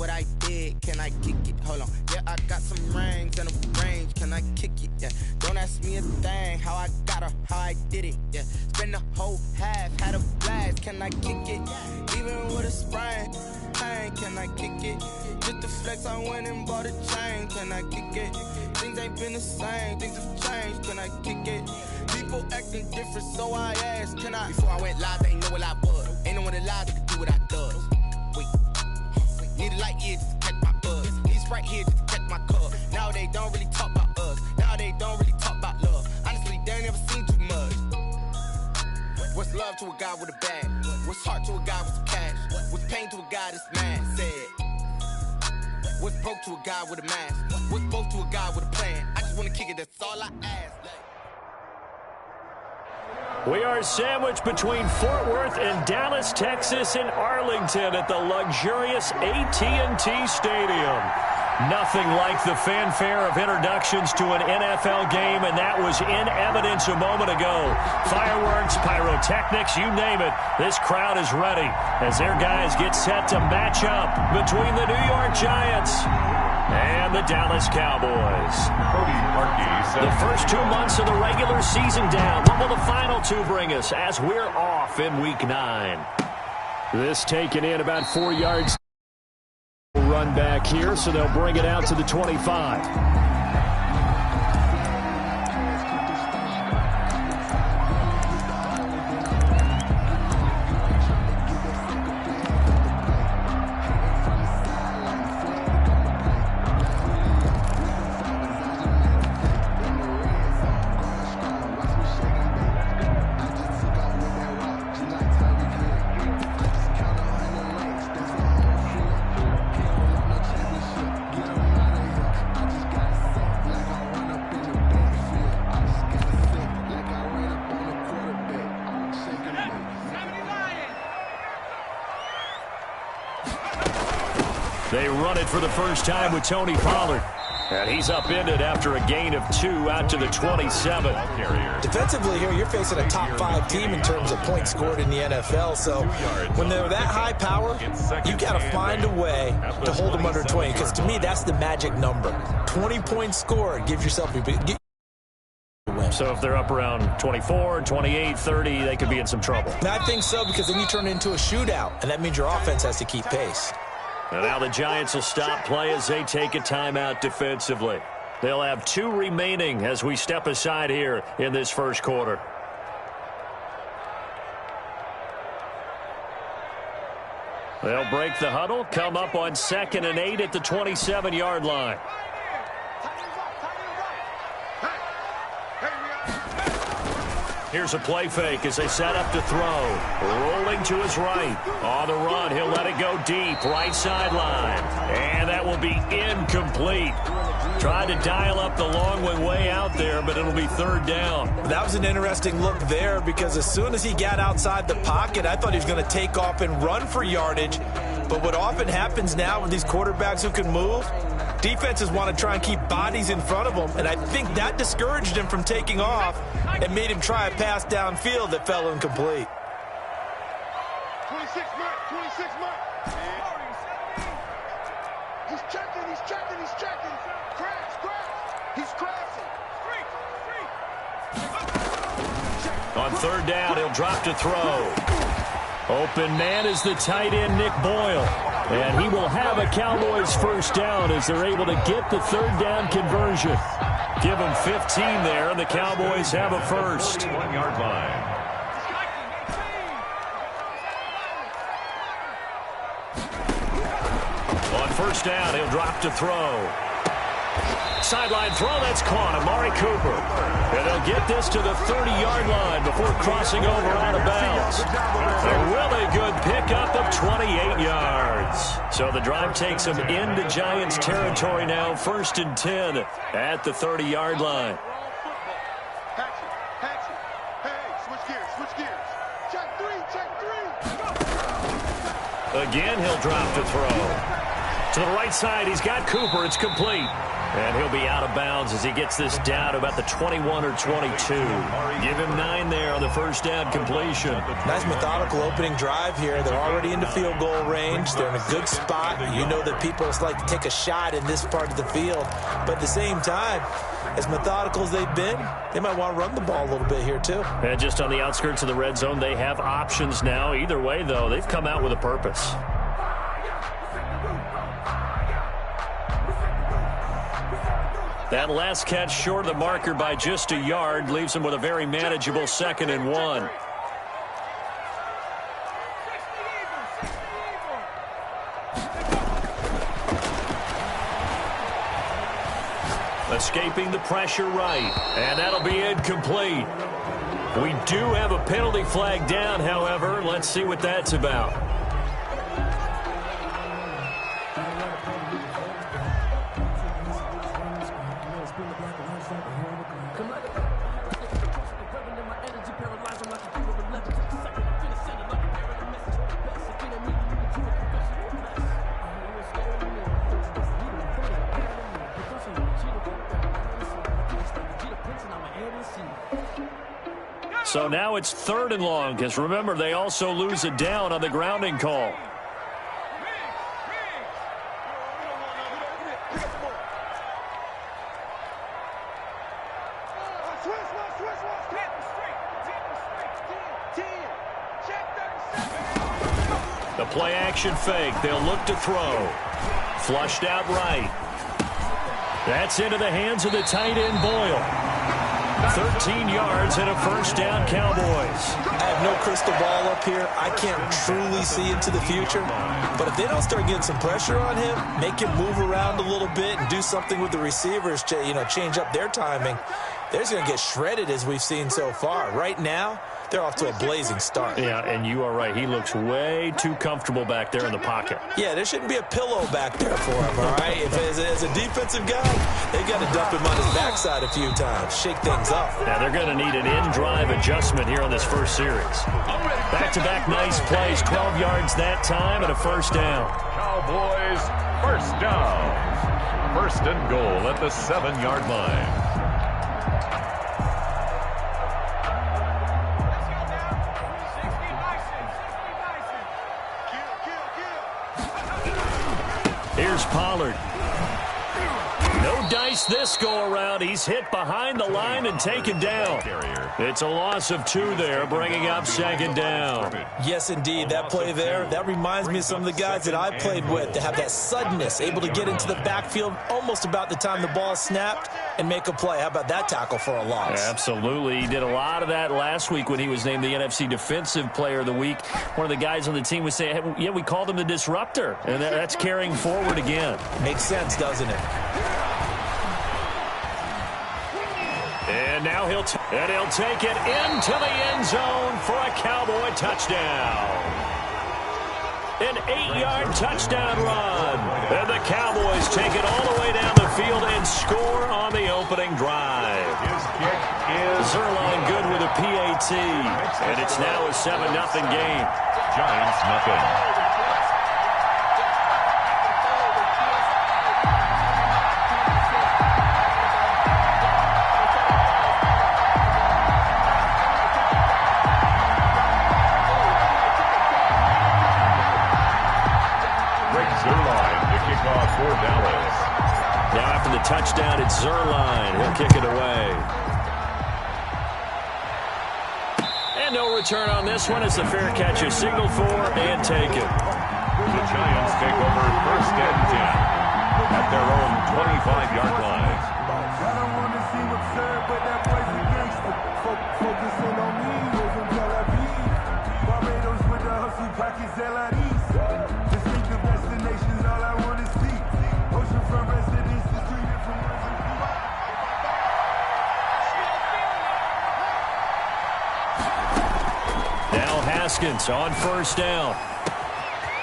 what I did, can I kick it? Hold on, yeah, I got some rings and a range, can I kick it? Yeah, don't ask me a thing, how I got her, how I did it. Yeah, spend the whole half, had a blast, can I kick it? Even with a sprain, can I kick it? Just the flex, I went and bought a chain, can I kick it? Things ain't been the same, things have changed, can I kick it? People acting different, so I asked, can I? Before I went live, they ain't know what I was. Ain't no one alive that could do what I does. Wait, need a light here just to catch my buzz. These right here just to catch my cup. Now they don't really talk about us. Now they don't really talk about love. Honestly, they ain't never seen too much. What's love to a guy with a bag? What's heart to a guy with some cash? What's pain to a guy that's mad? Said. What's broke to a guy with a mask? What's both to a guy with a plan? I just wanna kick it, that's all I ask. We are sandwiched between Fort Worth and Dallas, Texas, and Arlington at the luxurious AT&T Stadium. Nothing like the fanfare of introductions to an NFL game, and that was in evidence a moment ago. Fireworks, pyrotechnics, you name it. This crowd is ready as their guys get set to match up between the New York Giants and the Dallas Cowboys. The first 2 months of the regular season down. What will the final two bring us as we're off in Week 9? This taken in about 4 yards. Run back here, so they'll bring it out to the 25. They run it for the first time with Tony Pollard. And he's upended after a gain of 2 out to the 27. Defensively here, you're facing a top 5 team in terms of points scored in the NFL. So when they're that high power, you got to find a way to hold them under 20. Because to me, that's the magic number. 20 points scored gives yourself a big win. So if they're up around 24, 28, 30, they could be in some trouble. And I think so, because then you turn it into a shootout. And that means your offense has to keep pace. And now the Giants will stop play as they take a timeout defensively. They'll have 2 remaining as we step aside here in this first quarter. They'll break the huddle, come up on 2nd and 8 at the 27-yard line. Here's a play fake as they set up to throw. Rolling to his right. On the run, he'll let it go deep. Right sideline. And that will be incomplete. Tried to dial up the long one way out there, but it'll be 3rd down. That was an interesting look there, because as soon as he got outside the pocket, I thought he was going to take off and run for yardage. But what often happens now with these quarterbacks who can move, defenses want to try and keep bodies in front of them, and I think that discouraged him from taking off and made him try a pass downfield that fell incomplete. 26 mark. He's checking. Crash. He's crashing. On 3rd down, he'll drop to throw. Open man is the tight end, Nick Boyle. And he will have a Cowboys first down as they're able to get the 3rd down conversion. Give them 15 there, and the Cowboys have a first. 1-yard line. On 1st down, he'll drop to throw. Sideline throw, that's caught. Amari Cooper. And they'll get this to the 30-yard line before crossing over out of bounds. A really good pickup of 28 yards. So the drive takes them into Giants territory now. 1st and 10 at the 30-yard line. Switch gears. Check three. Again, he'll drop to throw. To the right side, he's got Cooper. It's complete. And he'll be out of bounds as he gets this down to about the 21 or 22. Give him 9 there on the first down completion. Nice methodical opening drive here. They're already into field goal range. They're in a good spot. You know that people like to take a shot in this part of the field. But at the same time, as methodical as they've been, they might want to run the ball a little bit here too. And just on the outskirts of the red zone, they have options now. Either way, though, they've come out with a purpose. That last catch short of the marker by just a yard leaves him with a very manageable 2nd and 1. Escaping the pressure right, and that'll be incomplete. We do have a penalty flag down, however. Let's see what that's about. So now it's 3rd and long, because remember, they also lose a down on the grounding call. The play action fake. They'll look to throw. Flushed out right. That's into the hands of the tight end, Boyle. 13 yards and a first down, Cowboys. I have no crystal ball up here. I can't truly see into the future. But if they don't start getting some pressure on him, make him move around a little bit and do something with the receivers to, change up their timing, they're just going to get shredded as we've seen so far. Right now, they're off to a blazing start. Yeah, and you are right. He looks way too comfortable back there in the pocket. Yeah, there shouldn't be a pillow back there for him, all right? If as a defensive guy, they've got to dump him on his backside a few times, shake things up. Now they're going to need an in-drive adjustment here on this first series. Back-to-back nice plays, 12 yards that time and a first down. Cowboys, first down. 1st and goal at the 7-yard line. Here's Pollard. No dice this go-around. He's hit behind the line and taken down. It's a loss of 2 there, bringing up 2nd down. Yes, indeed. That play there, that reminds me of some of the guys that I played with to have that suddenness, able to get into the backfield almost about the time the ball snapped and make a play. How about that tackle for a loss? Absolutely. He did a lot of that last week when he was named the NFC Defensive Player of the Week. One of the guys on the team was saying, hey, yeah, we called him the disruptor, and that's carrying forward again. Makes sense, doesn't it? And now he'll take it into the end zone for a Cowboy touchdown. An 8-yard touchdown run. And the Cowboys take it all the way down the field and score on the opening drive. His kick is Zerline good with a PAT. And it's now a 7-0 game. Giants nothing. For Dallas. Now after the touchdown, it's Zerline. He'll kick it away. And no return on this one. It's a fair catch is signaled for and taken. The Giants take over 1st and 10 at their own 25-yard line. I don't want to see what's served, but that boy's a gangster. Focusing on me, live in Tel Aviv. Barbados with the hustle pockets, LIDs. Distinctive destinations, all I want to see. Oceanfront residences, 3 different ones. Now Haskins on 1st down.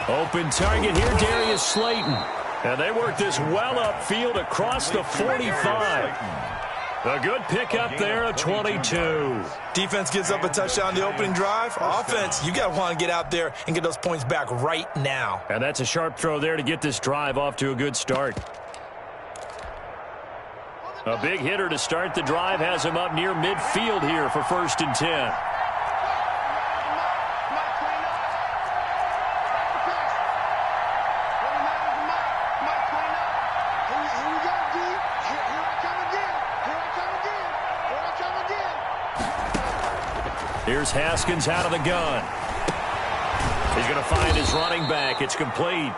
Open target here, Darius Slayton. And they work this well upfield across the 45. A good pickup there, a 22. Defense gives up a touchdown the opening drive. Offense, you got to want to get out there and get those points back right now. And that's a sharp throw there to get this drive off to a good start. A big hitter to start the drive has him up near midfield here for 1st and 10. Here's Haskins out of the gun. He's going to find his running back. It's complete.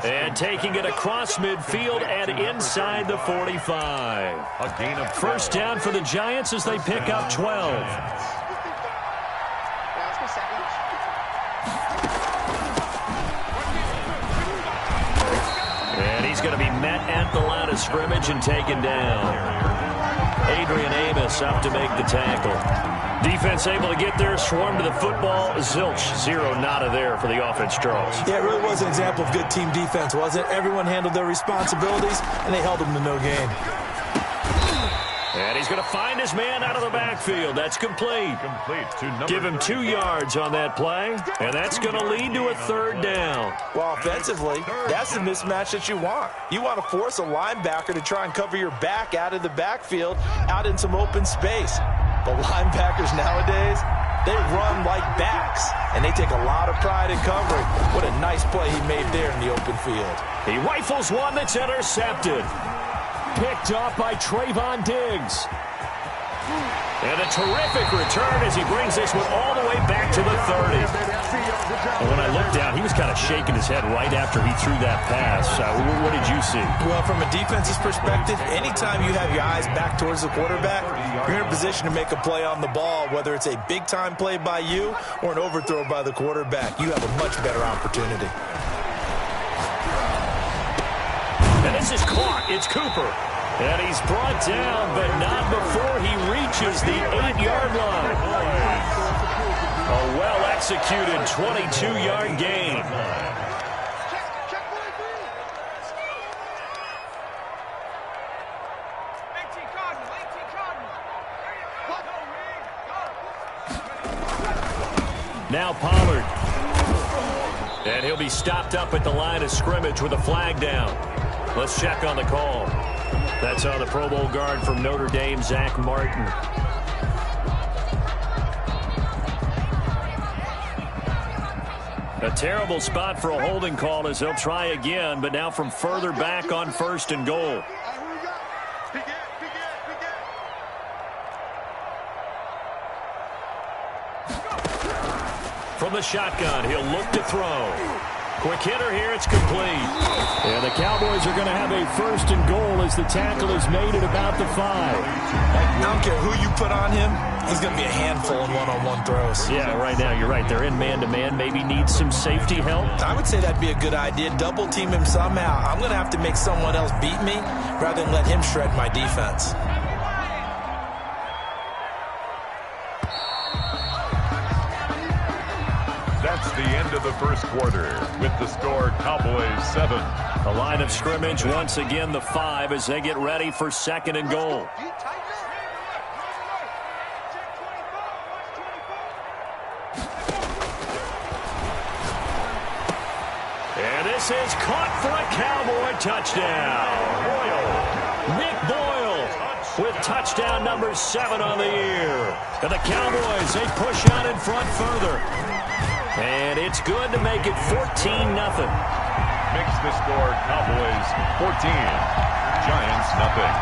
And taking it across midfield and inside the 45. A gain of 1st down for the Giants as they pick up 12. And he's going to be met at the line of scrimmage and taken down. Adrian Amos up to make the tackle. Defense able to get there, swarm to the football. Zilch, 0 nada there for the offense, Charles. Yeah, it really was an example of good team defense, wasn't it? Everyone handled their responsibilities, and they held them to no gain. And he's going to find his man out of the backfield. That's complete. Give him 2 yards on that play, and that's going to lead to a 3rd down. Well, offensively, that's the mismatch that you want. You want to force a linebacker to try and cover your back out of the backfield, out in some open space. But linebackers nowadays, they run like backs, and they take a lot of pride in covering. What a nice play he made there in the open field. He rifles one that's intercepted. Picked off by Trayvon Diggs. And a terrific return as he brings this one all the way back to the 30. And when I looked down, he was kind of shaking his head right after he threw that pass. What did you see? Well, from a defense's perspective, anytime you have your eyes back towards the quarterback, you're in a position to make a play on the ball, whether it's a big-time play by you or an overthrow by the quarterback. You have a much better opportunity. And this is caught. It's Cooper. And he's brought down, but not before he reaches the 8-yard line. A well-executed 22-yard gain. Now Pollard. And he'll be stopped up at the line of scrimmage with a flag down. Let's check on the call. That's on the Pro Bowl guard from Notre Dame, Zach Martin. A terrible spot for a holding call as he'll try again, but now from further back on 1st and goal. From the shotgun, he'll look to throw. Quick hitter here, it's complete. And the Cowboys are going to have a 1st and goal as the tackle is made at about the 5. I don't care who you put on him, he's going to be a handful in one-on-one throws. Yeah, right now, you're right. They're in man-to-man, maybe needs some safety help. I would say that'd be a good idea. Double team him somehow. I'm going to have to make someone else beat me rather than let him shred my defense. That's the end of the 1st quarter with the score Cowboys 7. The line of scrimmage once again the 5 as they get ready for 2nd and goal. And this is caught for a Cowboy touchdown. Nick Boyle with touchdown number 7 on the year. And the Cowboys, they push on in front further. And it's good to make it 14-0. Makes the score Cowboys 14, Giants nothing.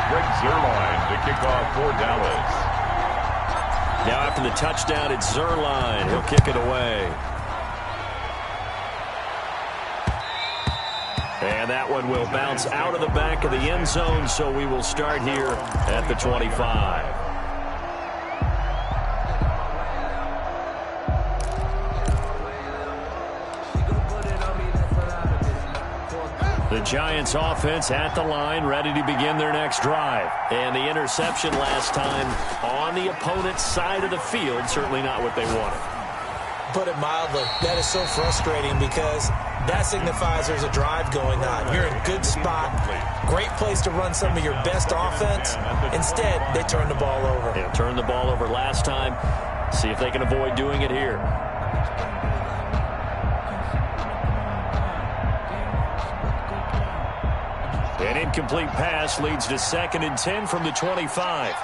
Greg Zuerlein to kick off for Dallas. Now after the touchdown, it's Zuerlein. He'll kick it away. And that one will bounce out of the back of the end zone, so we will start here at the 25. The Giants offense at the line, ready to begin their next drive. And the interception last time on the opponent's side of the field, certainly not what they wanted. Put it mildly, that is so frustrating because that signifies there's a drive going on. You're in a good spot, great place to run some of your best offense. Instead, they turn the ball over. Yeah, turned the ball over last time. See if they can avoid doing it here. An incomplete pass leads to 2nd and 10 from the 25.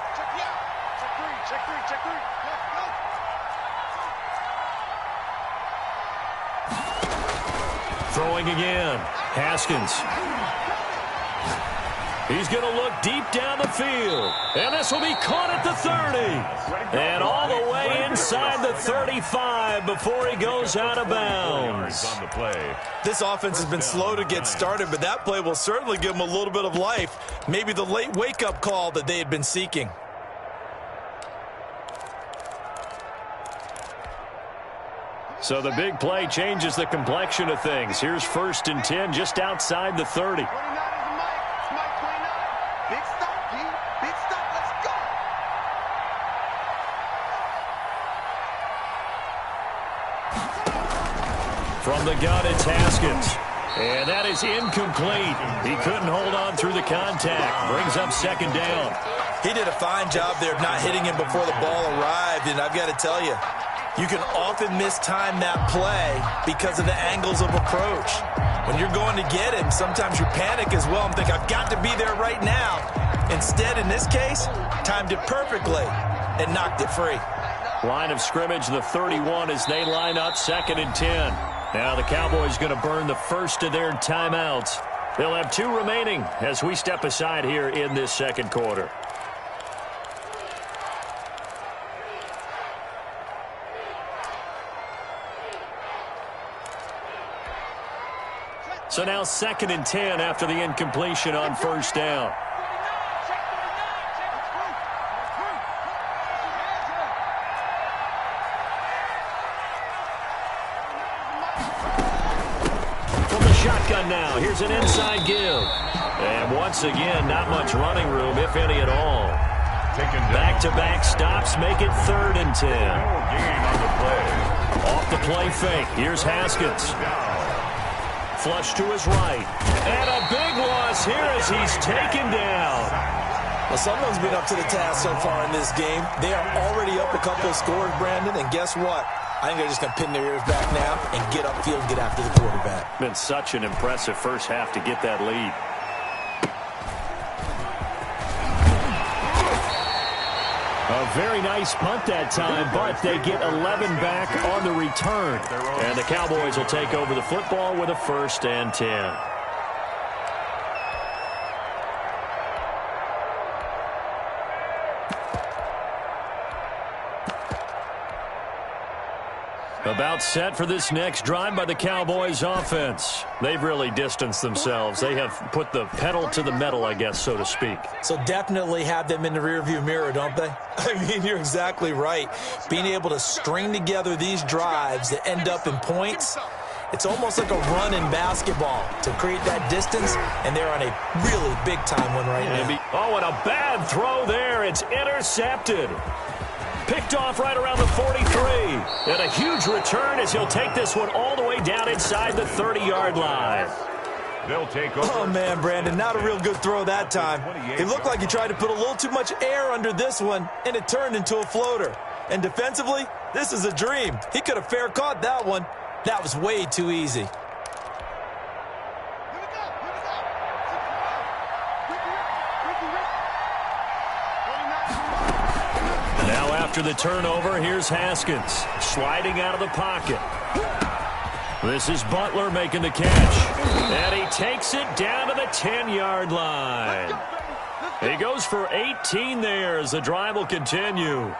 Throwing again. Haskins. He's going to look deep down the field. And this will be caught at the 30. And all the way inside the 35 before he goes out of bounds. This offense has been slow to get started, but that play will certainly give them a little bit of life. Maybe the late wake-up call that they had been seeking. So the big play changes the complexion of things. Here's 1st and 10 just outside the 30. From the gun, it's Haskins. And that is incomplete. He couldn't hold on through the contact. Brings up 2nd down. He did a fine job there of not hitting him before the ball arrived, and I've got to tell you, you can often mistime that play because of the angles of approach. When you're going to get him, sometimes you panic as well and think, I've got to be there right now. Instead, in this case, timed it perfectly and knocked it free. Line of scrimmage, the 31 as they line up 2nd and 10. Now the Cowboys going to burn the first of their timeouts. They'll have 2 remaining as we step aside here in this 2nd quarter. So now 2nd and 10 after the incompletion on 1st down. From the shotgun now, here's an inside give. And once again, not much running room, if any at all. Back-to-back stops make it 3rd and 10. Off the play fake, here's Haskins. Flush to his right. And a big loss here as he's taken down. Well, someone's been up to the task so far in this game. They are already up a couple of scores, Brandon, and guess what? I think they're just going to pin their ears back now and get upfield and get after the quarterback. Been such an impressive first half to get that lead. A very nice punt that time, but they get 11 back on the return. And the Cowboys will take over the football with a 1st and 10. About set for this next drive by the Cowboys offense. They've really distanced themselves. They have put the pedal to the metal, I guess, so to speak. So definitely have them in the rearview mirror, don't they? I mean, you're exactly right. Being able to string together these drives that end up in points, it's almost like a run in basketball to create that distance, and they're on a really big-time one right now. Oh, and a bad throw there. It's intercepted. Picked off right around the 43. And a huge return as he'll take this one all the way down inside the 30-yard line. They'll take over. Oh, man, Brandon, not a real good throw that time. It looked like he tried to put a little too much air under this one, and it turned into a floater. And defensively, this is a dream. He could have fair caught that one. That was way too easy. Now after the turnover, here's Haskins sliding out of the pocket. This is Butler making the catch. And he takes it down to the 10-yard line. He goes for 18 there as the drive will continue.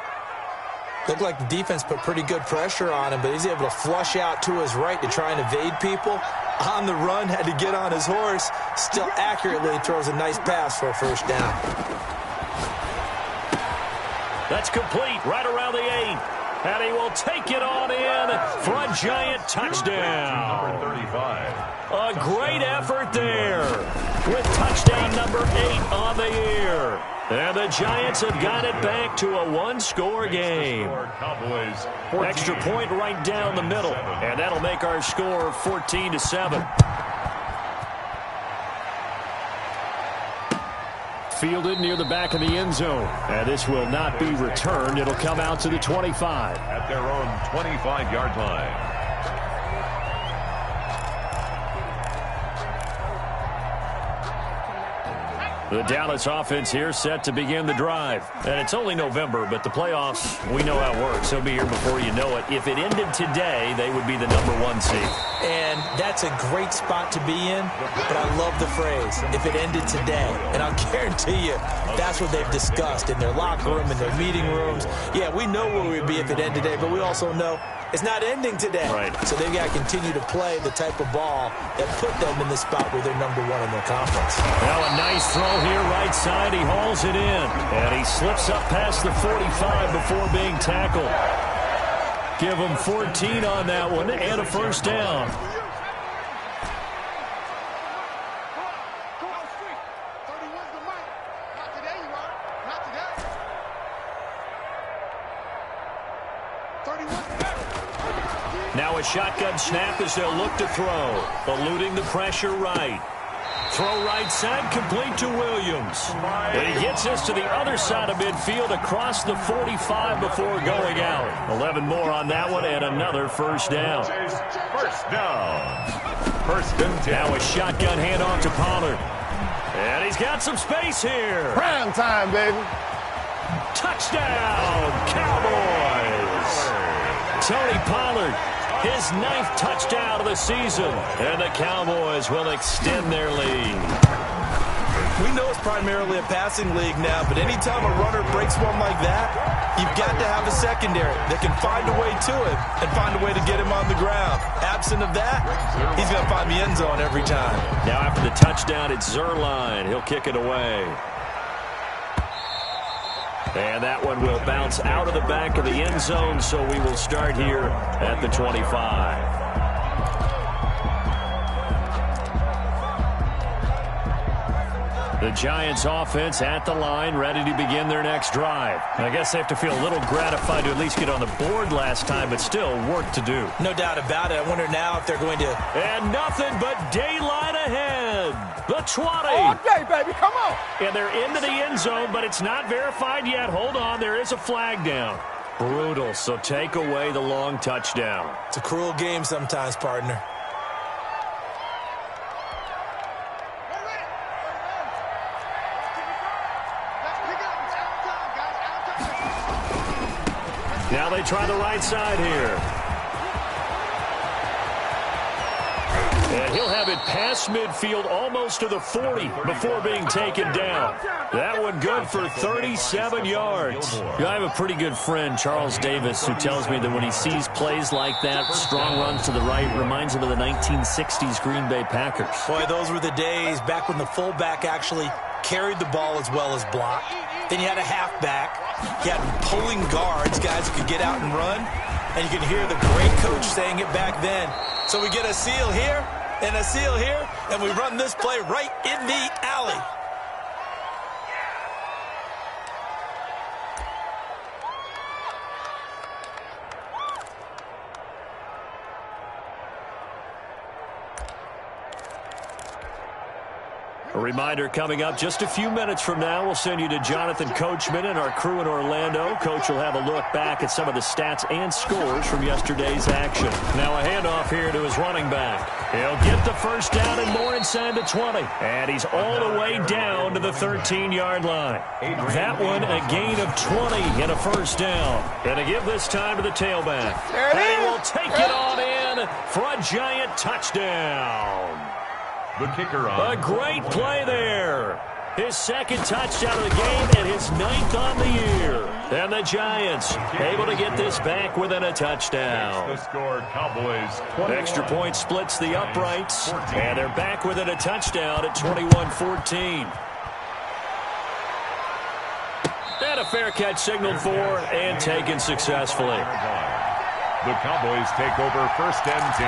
Looked like the defense put pretty good pressure on him, but he's able to flush out to his right to try and evade people. On the run, had to get on his horse. Still accurately throws a nice pass for a 1st down. That's complete right around the 8. And he will take it on in for a Giant touchdown. Number 35. A great effort there with touchdown number 8 on the year. And the Giants have got it back to a one-score game. Cowboys, Extra point right down the middle. And that'll make our score 14-7. Fielded near the back of the end zone. And this will not be returned. It'll come out to the 25. At their own 25-yard line. The Dallas offense here set to begin the drive. And it's only November, but the playoffs, we know how it works. They'll be here before you know it. If it ended today, they would be the number 1 seed. And that's a great spot to be in, but I love the phrase, if it ended today. And I'll guarantee you, that's what they've discussed in their locker room, in their meeting rooms. Yeah, we know where we'd be if it ended today, but we also know it's not ending today. Right. So they've got to continue to play the type of ball that put them in the spot where they're number 1 in their conference. Now a nice throw here, right side. He hauls it in. And he slips up past the 45 before being tackled. Give him 14 on that one and a first down. Now a shotgun snap as they'll look to throw. Eluding the pressure right. Throw right side, complete to Williams. And he gets us to the other side of midfield across the 45 before going out. 11 more on that one and another first down. First down. First and 10. Now a shotgun handoff to Pollard. And he's got some space here. Prime time, baby. Touchdown, Cowboys. Tony Pollard, his 9th touchdown of the season. And the Cowboys will extend their lead. We know it's primarily a passing league now, but anytime a runner breaks one like that, you've got to have a secondary that can find a way to him and find a way to get him on the ground. Absent of that, he's going to find the end zone every time. Now after the touchdown, it's Zuerlein. He'll kick it away. And that one will bounce out of the back of the end zone, so we will start here at the 25. The Giants offense at the line, ready to begin their next drive. I guess they have to feel a little gratified to at least get on the board last time, but still work to do. No doubt about it. I wonder now if they're going to... And nothing but daylight ahead. The 20. All day, baby. Come on. And they're into the end zone, but it's not verified yet. Hold on. There is a flag down. Brutal, so take away the long touchdown. It's a cruel game sometimes, partner. Now they try the right side here. And he'll have it past midfield almost to the 40 before being taken down. That one good for 37 yards. I have a pretty good friend, Charles Davis, who tells me that when he sees plays like that, strong runs to the right, reminds him of the 1960s Green Bay Packers. Boy, those were the days back when the fullback actually carried the ball as well as blocked. Then you had a halfback. You had pulling guards, guys who could get out and run. And you could hear the great coach saying it back then. So we get a seal here and a seal here, and we run this play right in the alley. A reminder coming up just a few minutes from now, we'll send you to Jonathan Coachman and our crew in Orlando. Coach will have a look back at some of the stats and scores from yesterday's action. Now a handoff here to his running back. He'll get the first down and more inside the 20. And he's all the way down to the 13-yard line. That one a gain of 20 and a first down. And to give this time to the tailback. And he will take it on in for a Giant touchdown. The kicker on. A great play there. His second touchdown of the game and his 9th on the year. And the Giants able to get this back within a touchdown. The score, Cowboys 21. Extra point splits the uprights. And they're back within a touchdown at 21-14. And And a fair catch signaled for and taken successfully. The Cowboys take over 1st and 10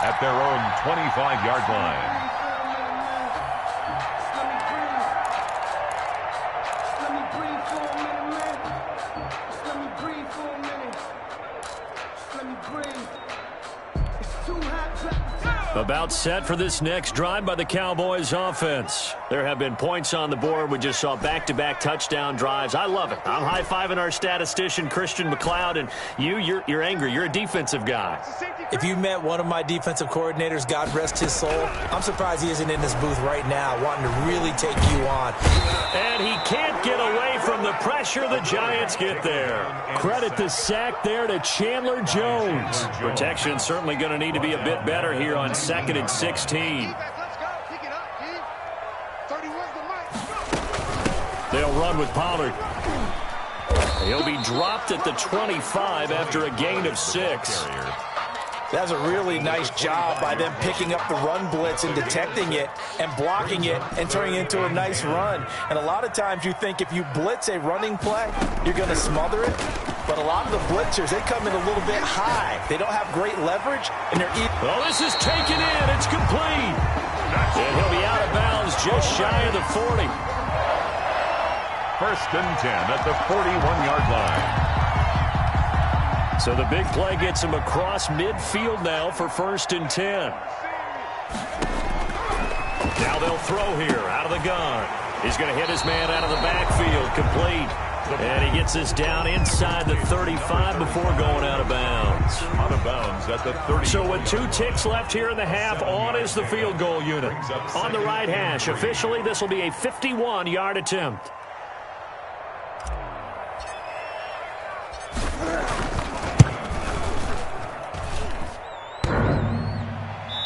at their own 25-yard line. About set for this next drive by the Cowboys offense. There have been points on the board. We just saw back-to-back touchdown drives. I love it. I'm high-fiving our statistician, Christian McLeod, and you're angry. You're a defensive guy. If you met one of my defensive coordinators, God rest his soul, I'm surprised he isn't in this booth right now wanting to really take you on. And he can't get away from the pressure. The Giants get there. Credit the sack there to Chandler Jones. Protection certainly going to need to be a bit better here on 2nd and 16. They'll run with Pollard. He'll be dropped at the 25 after a gain of 6. That's a really nice job by them picking up the run blitz and detecting it and blocking it and turning it into a nice run. And a lot of times you think if you blitz a running play, you're going to smother it. But a lot of the blitzers, they come in a little bit high. They don't have great leverage, and they're well, this is taken in. It's complete. And he'll be out of bounds just shy of the 40. 1st and 10 at the 41-yard line. So the big play gets him across midfield now for 1st and 10. Now they'll throw here out of the gun. He's going to hit his man out of the backfield, complete. And he gets this down inside the 35 before going out of bounds. Out of bounds at the 30. So with 2 ticks left here in the half, on is the field goal unit. On the right hash, officially this will be a 51-yard attempt.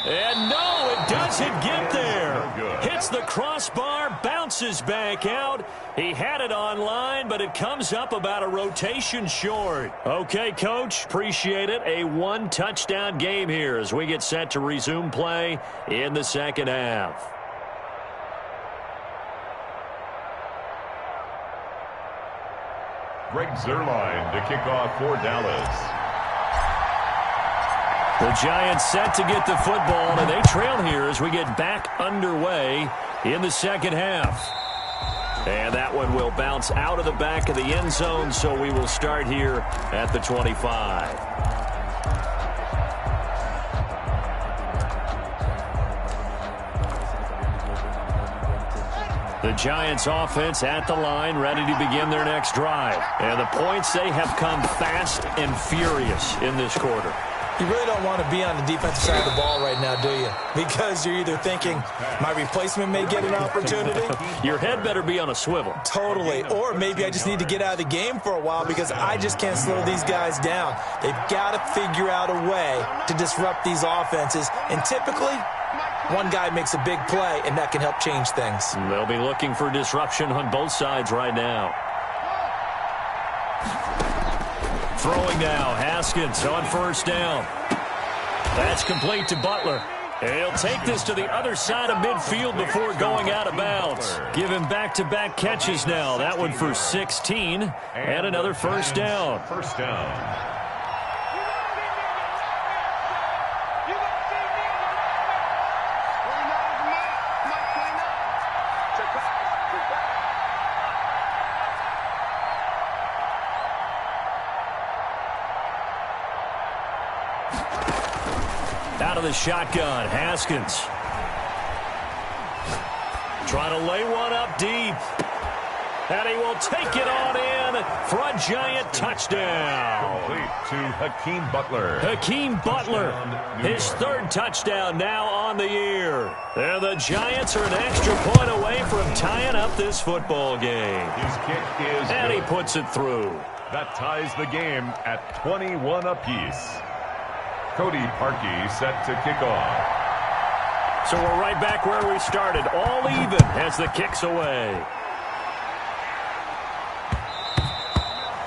And no, it doesn't get there. Hits the crossbar, bounces back out. He had it on line, but it comes up about a rotation short. Okay, Coach, appreciate it. A 1-touchdown game here as we get set to resume play in the 2nd half. Greg Zuerlein to kick off for Dallas. The Giants set to get the football, and they trail here as we get back underway in the 2nd half. And that one will bounce out of the back of the end zone, so we will start here at the 25. The Giants offense at the line, ready to begin their next drive. And the points, they have come fast and furious in this quarter. You really don't want to be on the defensive side of the ball right now, do you? Because you're either thinking, my replacement may get an opportunity. Your head better be on a swivel. Totally. Or maybe I just need to get out of the game for a while because I just can't slow these guys down. They've got to figure out a way to disrupt these offenses. And typically, one guy makes a big play, and that can help change things. They'll be looking for disruption on both sides right now. Throwing now, Haskins on 1st down. That's complete to Butler. And he'll take this to the other side of midfield before going out of bounds. Give him back-to-back catches now. That one for 16 and another 1st down. 1st down. Out of the shotgun, Haskins. Trying to lay one up deep. And he will take it on in for a Giant touchdown. Complete to Hakeem Butler. Hakeem Butler, his 3rd touchdown now on the year. And the Giants are an extra point away from tying up this football game. His kick is And he good. puts it through. That ties the game at 21 apiece. Cody Parkey set to kick off. So we're right back where we started, all even as the kick's away.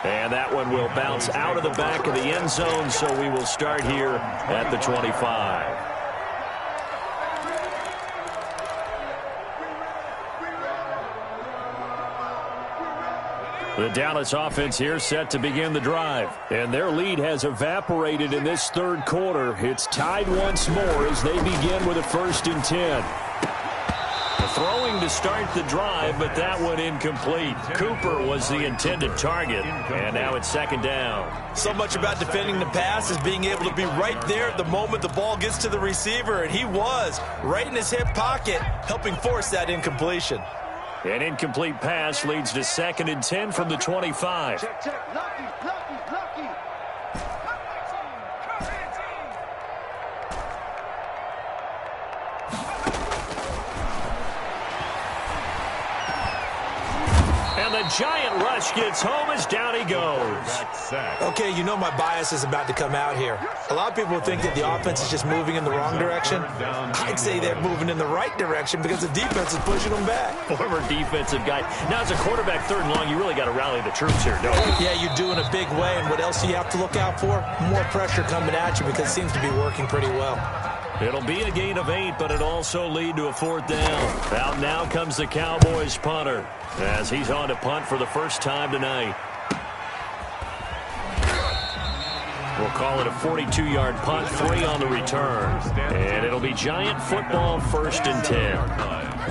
And that one will bounce out of the back of the end zone, so we will start here at the 25. The Dallas offense here set to begin the drive. And their lead has evaporated in this third quarter. It's tied once more as they begin with a 1st and 10. Throwing to start the drive, but that one incomplete. Cooper was the intended target, and now it's 2nd down. So much about defending the pass is being able to be right there at the moment the ball gets to the receiver, and he was right in his hip pocket, helping force that incompletion. An incomplete pass leads to 2nd and 10 from the 25. Check, check. Lucky, lucky, lucky. And the giant rush gets home as down he goes. Okay, you know my bias is about to come out here. A lot of people think that the offense is just moving in the wrong direction. I'd say they're moving in the right direction because the defense is pushing them back. Former defensive guy. Now, as a quarterback 3rd and long, you really got to rally the troops here, don't you? Yeah, you do in a big way, and what else do you have to look out for? More pressure coming at you because it seems to be working pretty well. It'll be a gain of 8, but it'll also lead to a 4th down. Out now comes the Cowboys punter as he's on to punt for the first time tonight. We'll call it a 42-yard punt, 3 on the return. And it'll be Giant football, 1st and 10.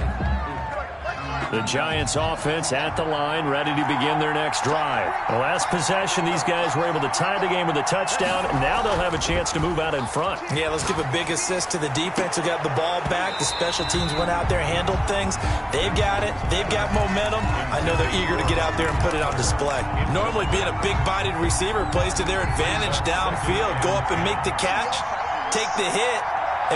The Giants offense at the line, ready to begin their next drive. The last possession, these guys were able to tie the game with a touchdown. Now they'll have a chance to move out in front. Yeah, let's give a big assist to the defense who got the ball back. The special teams went out there, handled things. They've got it. They've got momentum. I know they're eager to get out there and put it on display. Normally being a big-bodied receiver plays to their advantage downfield. Go up and make the catch, take the hit,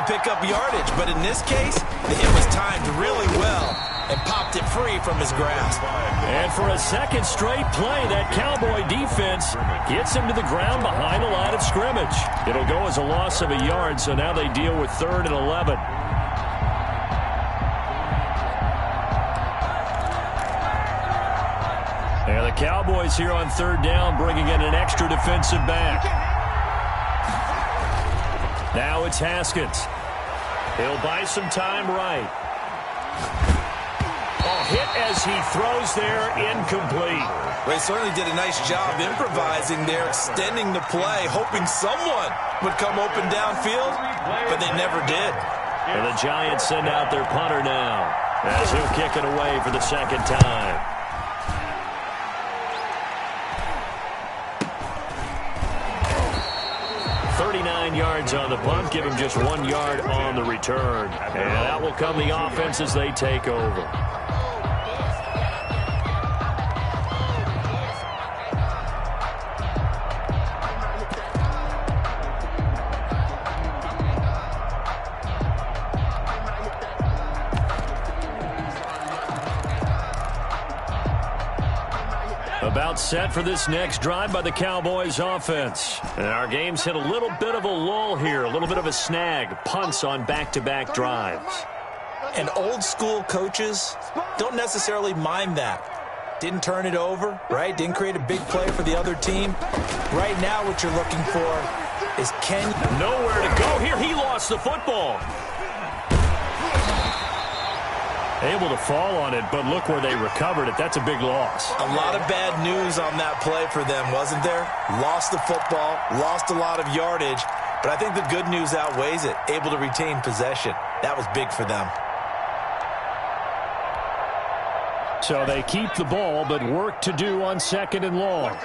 and pick up yardage. But in this case, the hit was timed really well and popped it free from his grasp. And for a 2nd straight play, that Cowboy defense gets him to the ground behind the line of scrimmage. It'll go as a loss of a yard, so now they deal with 3rd and 11. And the Cowboys here on 3rd down, bringing in an extra defensive back. Now it's Haskins. He'll buy some time right. Hit as he throws there, incomplete. They certainly did a nice job improvising there, extending the play, hoping someone would come open downfield, but they never did. And the Giants send out their punter now as he'll kick it away for the 2nd time. Yards on the punt, give him just 1 yard on the return. And that will come the offense as they take over. About set for this next drive by the Cowboys offense. And our game's hit a little bit of a lull here, a little bit of a snag. Punts on back-to-back drives. And old school coaches don't necessarily mind that. Didn't turn it over, right? Didn't create a big play for the other team. Right now what you're looking for is nowhere to go here. He lost the football. Able to fall on it, but look where they recovered it. That's a big loss. A lot of bad news on that play for them, wasn't there? Lost the football, lost a lot of yardage, but I think the good news outweighs it. Able to retain possession. That was big for them. So they keep the ball, but work to do on 2nd and long.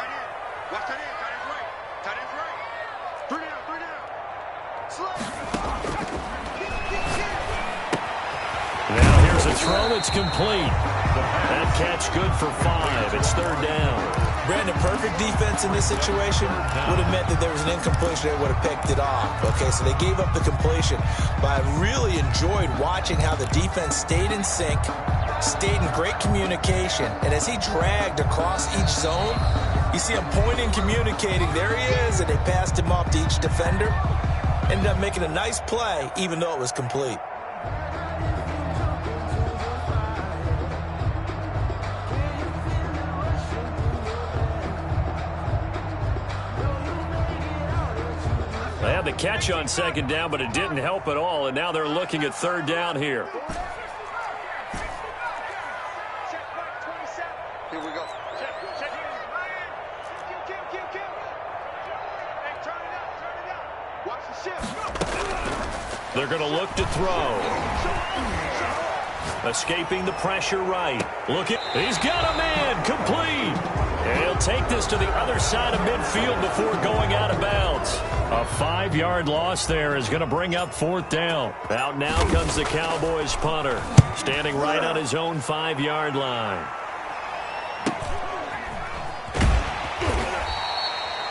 Now here's a throw that's complete. That catch good for 5. It's 3rd down. Brandon, perfect defense in this situation would have meant that there was an incompletion. They would have picked it off. Okay, so they gave up the completion. But I really enjoyed watching how the defense stayed in sync, stayed in great communication, and as he dragged across each zone, you see him pointing, communicating. There he is, and they passed him off to each defender. Ended up making a nice play, even though it was complete. They had the catch on 2nd down, but it didn't help at all, and now they're looking at 3rd down here. Here we go. Check, They're going to look to throw. Escaping the pressure right. He's got a man. Complete. And he'll take this to the other side of midfield before going out of bounds. A 5-yard loss there is going to bring up 4th down. Out now comes the Cowboys punter, standing right on his own 5-yard line.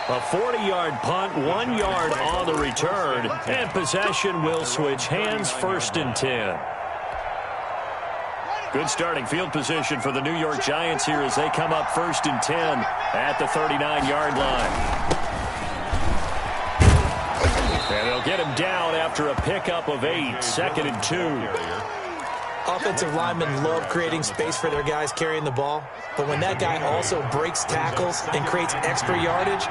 A 40-yard punt, 1 yard on the return, and possession will switch hands, 1st and 10. Good starting field position for the New York Giants here as they come up 1st and 10 at the 39-yard line. And they'll get him down after a pickup of 8, 2nd and 2. Offensive linemen love creating space for their guys carrying the ball, but when that guy also breaks tackles and creates extra yardage,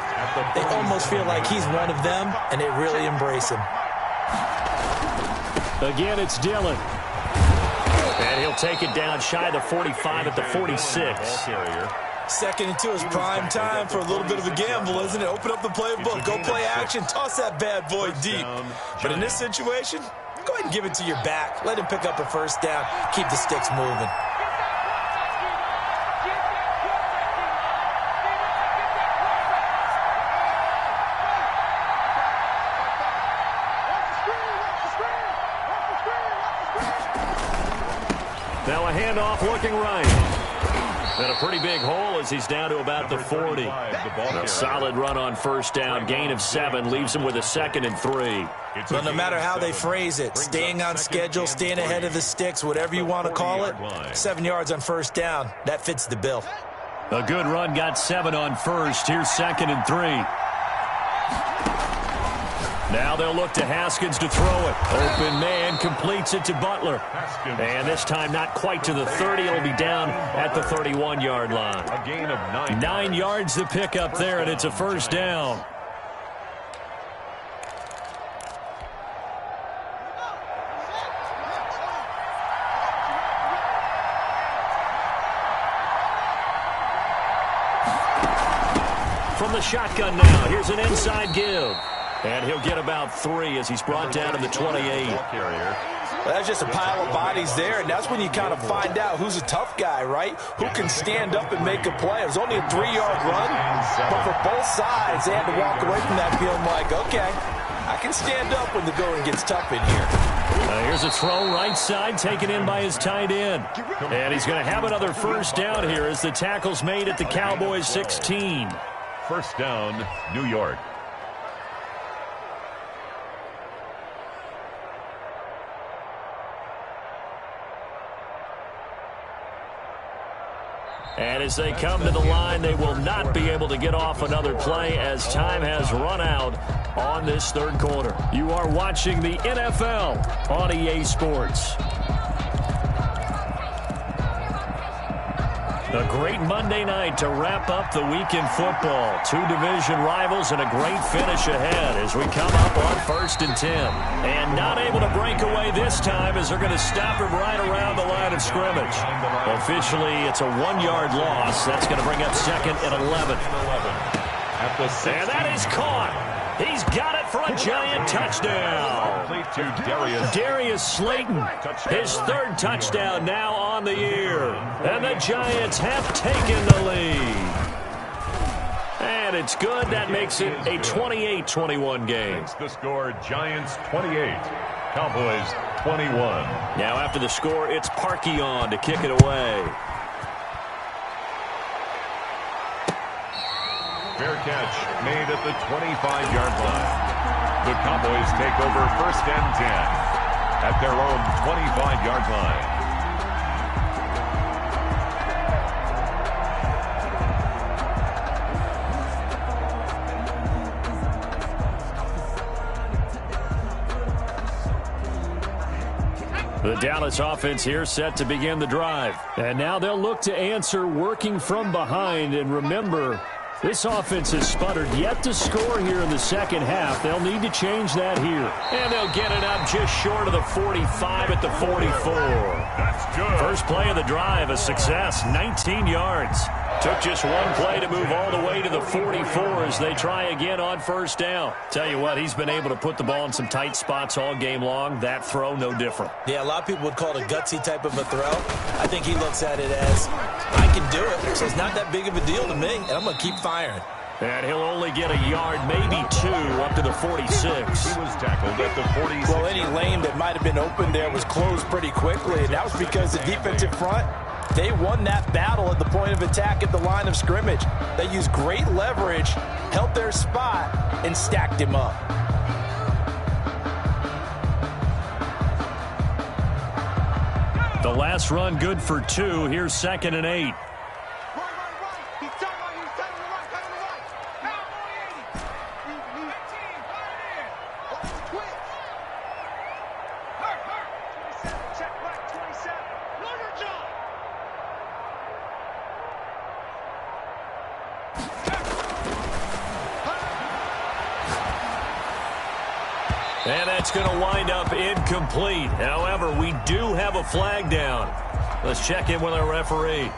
they almost feel like he's one of them, and they really embrace him. Again, it's Dillon. And he'll take it down shy of the 45 at the 46. 2nd and 2 is prime time for a little bit of a gamble, isn't it? Open up the playbook, go play action, toss that bad boy deep. But in this situation, go ahead and give it to your back. Let him pick up a 1st down. Keep the sticks moving. Now a handoff looking right. And a pretty big hole as he's down to about the 40. A solid run on 1st down. Gain of 7 leaves him with a 2nd and 3. But no matter how they phrase it, staying on schedule, staying ahead of the sticks, whatever you want to call it, 7 yards on 1st down, that fits the bill. A good run, got 7 on 1st. Here's 2nd and 3. Now they'll look to Haskins to throw it. Open man completes it to Butler. And this time not quite to the 30. It'll be down at the 31-yard line. A gain of 9. 9 yards to pick up there, and it's a 1st down. From the shotgun now, here's an inside give. And he'll get about 3 as he's brought down to the 28. Well, that's just a pile of bodies there, and that's when you kind of find out who's a tough guy, right? Who can stand up and make a play. It was only a 3-yard run, but for both sides, they had to walk away from that feeling like, okay, I can stand up when the going gets tough in here. Here's a throw right side taken in by his tight end. And he's going to have another 1st down here as the tackle's made at the Cowboys 16. 1st down, New York. And as they come to the line, they will not be able to get off another play as time has run out on this 3rd quarter. You are watching the NFL on EA Sports. A great Monday night to wrap up the week in football. 2 division rivals and a great finish ahead as we come up on 1st and 10. And not able to break away this time as they're going to stop him right around the line of scrimmage. Officially, it's a 1-yard loss. That's going to bring up 2nd and 11. And that is caught. He's got it for a giant touchdown. Darius Slayton, his 3rd touchdown now on the year. And the Giants have taken the lead. And it's good. That makes it a 28-21 game. The score, Giants 28, Cowboys 21. Now after the score, it's Parkey on to kick it away. Fair catch made at the 25-yard line. The Cowboys take over 1st and 10 at their own 25-yard line. The Dallas offense here set to begin the drive. And now they'll look to answer working from behind. And remember, this offense has sputtered yet to score here in the 2nd half. They'll need to change that here. And they'll get it up just short of the 45 at the 44. That's good. First play of the drive, a success, 19 yards. Took just one play to move all the way to the 44 as they try again on first down. Tell you what, he's been able to put the ball in some tight spots all game long. That throw, no different. Yeah, a lot of people would call it a gutsy type of a throw. I think he looks at it as, I can do it, so it's not that big of a deal to me, and I'm going to keep firing. And he'll only get a yard, maybe 2, up to the 46. He was tackled at the 46. Well, any lane that might have been open there was closed pretty quickly, and that was because the defensive front, they won that battle at the point of attack at the line of scrimmage. They used great leverage, held their spot, and stacked him up. The last run good for 2. Here's 2nd and 8. And that's going to wind up incomplete. However, we do have a flag down. Let's check in with our referee.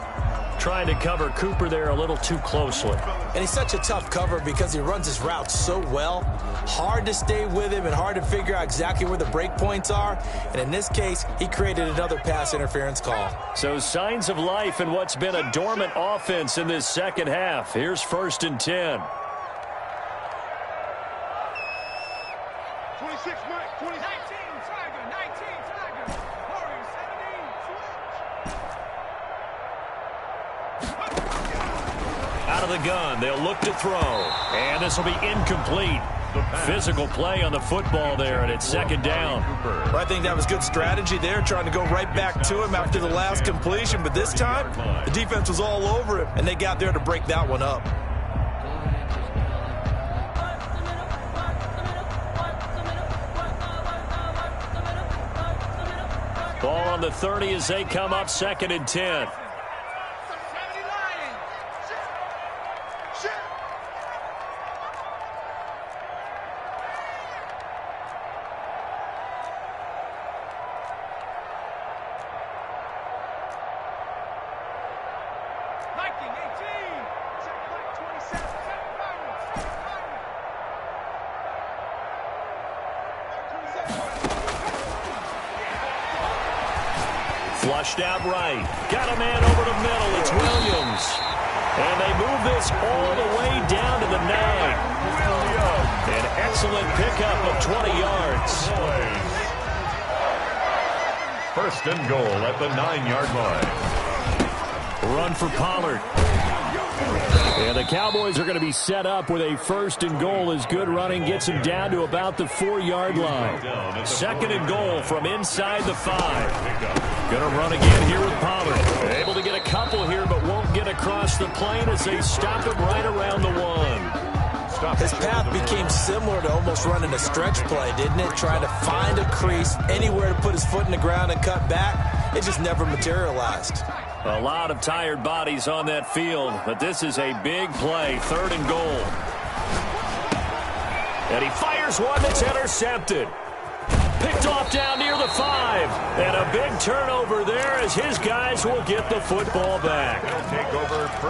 Trying to cover Cooper there a little too closely. And he's such a tough cover because he runs his route so well. Hard to stay with him and hard to figure out exactly where the break points are. And in this case, he created another pass interference call. So signs of life in what's been a dormant offense in this second half. Here's 1st and 10. 26, Mike. 19, Tiger. 19, Tiger. Warriors, 17, switch. Out of the gun, they'll look to throw. And this will be incomplete. Physical play on the football there, and it's 2nd down. Well, I think that was good strategy there, trying to go right back to him after the last completion. But this time, the defense was all over him, and they got there to break that one up. Ball on the 30 as they come up 2nd and 10. Flushed out right. Got a man over the middle. It's Williams. And they move this all the way down to the 9. An excellent pickup of 20 yards. 1st and goal at the 9-yard line. Run for Pollard. And the Cowboys are going to be set up with a 1st and goal as good running gets them down to about the 4-yard line. 2nd and goal from inside the 5. Going to run again here with Pollard. Able to get a couple here, but won't get across the plane as they stop him right around the 1. His path became similar to almost running a stretch play, didn't it? Trying to find a crease, anywhere to put his foot in the ground and cut back. It just never materialized. A lot of tired bodies on that field, but this is a big play. 3rd and goal. And he fires one that's intercepted. Picked off down near the 5. And a big turnover there as his guys will get the football back.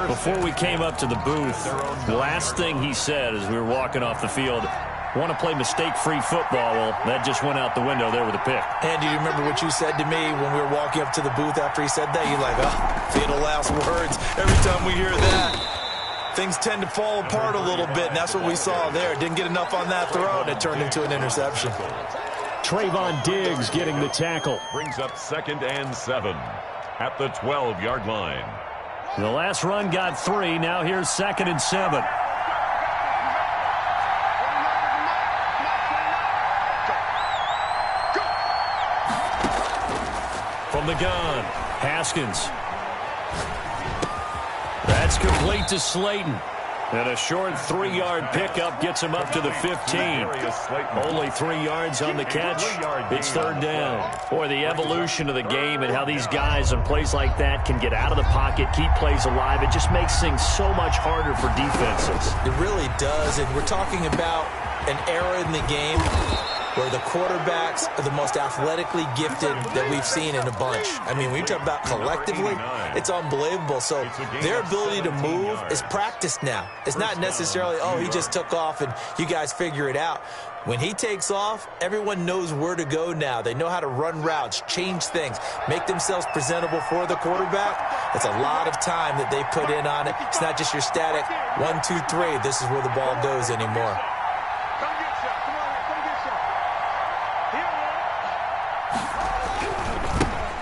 Before we came up to the booth, the last thing he said as we were walking off the field, want to play mistake-free football. Well, that just went out the window there with a pick. And do you remember what you said to me when we were walking up to the booth after he said that? You're like, oh, fatal last words. Every time we hear that, things tend to fall apart a little bit, and that's what we saw there. Didn't get enough on that throw, and it turned into an interception. Trayvon Diggs getting the tackle. Brings up 2nd and 7 at the 12-yard line. The last run got 3. Now here's 2nd and 7. From the gun, Haskins. That's complete to Slayton. And a short 3-yard pickup gets him up to the 15. Only 3 yards on the catch. It's 3rd down. Boy, the evolution of the game and how these guys on plays like that can get out of the pocket, keep plays alive, it just makes things so much harder for defenses. It really does, and we're talking about an era in the game where the quarterbacks are the most athletically gifted that we've seen in a bunch. I mean, when you talk about collectively, it's unbelievable. So their ability to move is practiced now. It's not necessarily, oh, he just took off and you guys figure it out. When he takes off, everyone knows where to go now. They know how to run routes, change things, make themselves presentable for the quarterback. It's a lot of time that they put in on it. It's not just your static 1, 2, 3. This is where the ball goes anymore.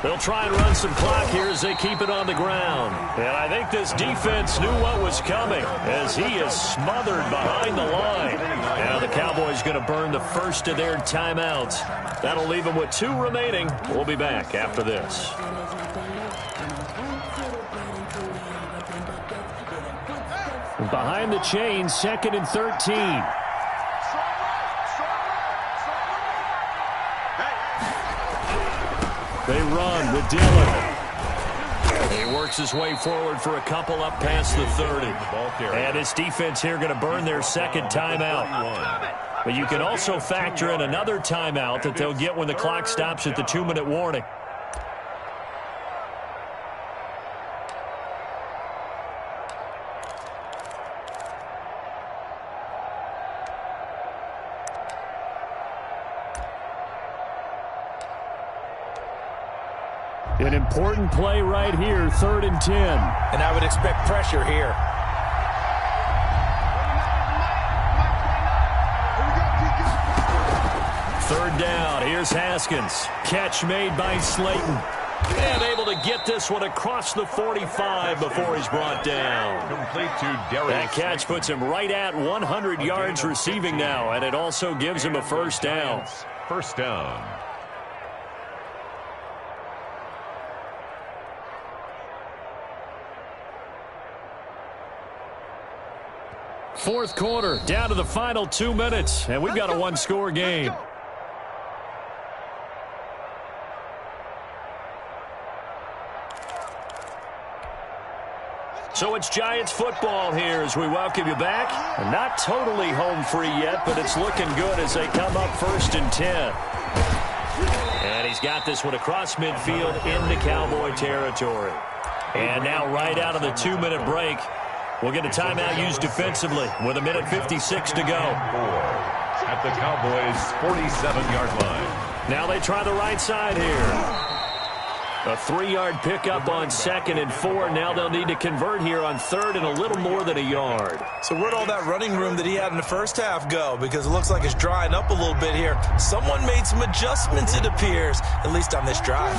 They'll try and run some clock here as they keep it on the ground. And I think this defense knew what was coming as he is smothered behind the line. Now the Cowboys going to burn the first of their timeouts. That'll leave them with 2 remaining. We'll be back after this. Behind the chain, 2nd and 13. They run with Dillon. He works his way forward for a couple up past the 30. And his defense here going to burn their 2nd timeout. But you can also factor in another timeout that they'll get when the clock stops at the 2-minute warning. An important play right here, 3rd and 10. And I would expect pressure here. Third down, here's Haskins. Catch made by Slayton. And able to get this one across the 45 before he's brought down. Complete to Darius. That catch puts him right at 100 yards receiving now, and it also gives him a first down. First down. Fourth quarter, down to the final 2 minutes, and we've got a 1-score game. So it's Giants football here as we welcome you back. Not totally home free yet, but it's looking good as they come up 1st and 10. And he's got this one across midfield into Cowboy territory. And now right out of the 2-minute break, we'll get a timeout used defensively with 1:56 to go. At the Cowboys' 47-yard line. Now they try the right side here. A 3-yard pickup on 2nd and 4. Now they'll need to convert here on 3rd and a little more than a yard. So where'd all that running room that he had in the first half go? Because it looks like it's drying up a little bit here. Someone made some adjustments, it appears, at least on this drive.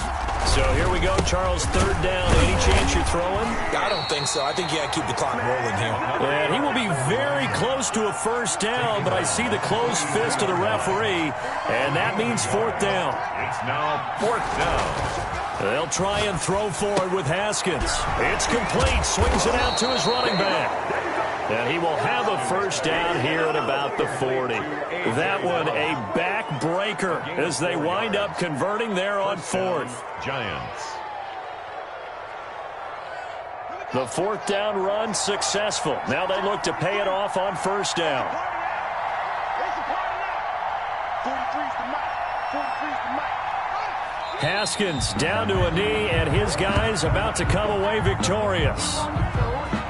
So here we go, Charles, 3rd down. Any chance you're throwing? I don't think so. I think you got to keep the clock rolling here. And he will be very close to a first down, but I see the closed fist of the referee, and that means 4th down. It's now 4th down. They'll try and throw forward with Haskins. It's complete. Swings it out to his running back. And he will have a first down here at about the 40. That one a backbreaker as they wind up converting there on 4th. Giants. The 4th down run successful. Now they look to pay it off on 1st down. Haskins down to a knee, and his guys about to come away victorious.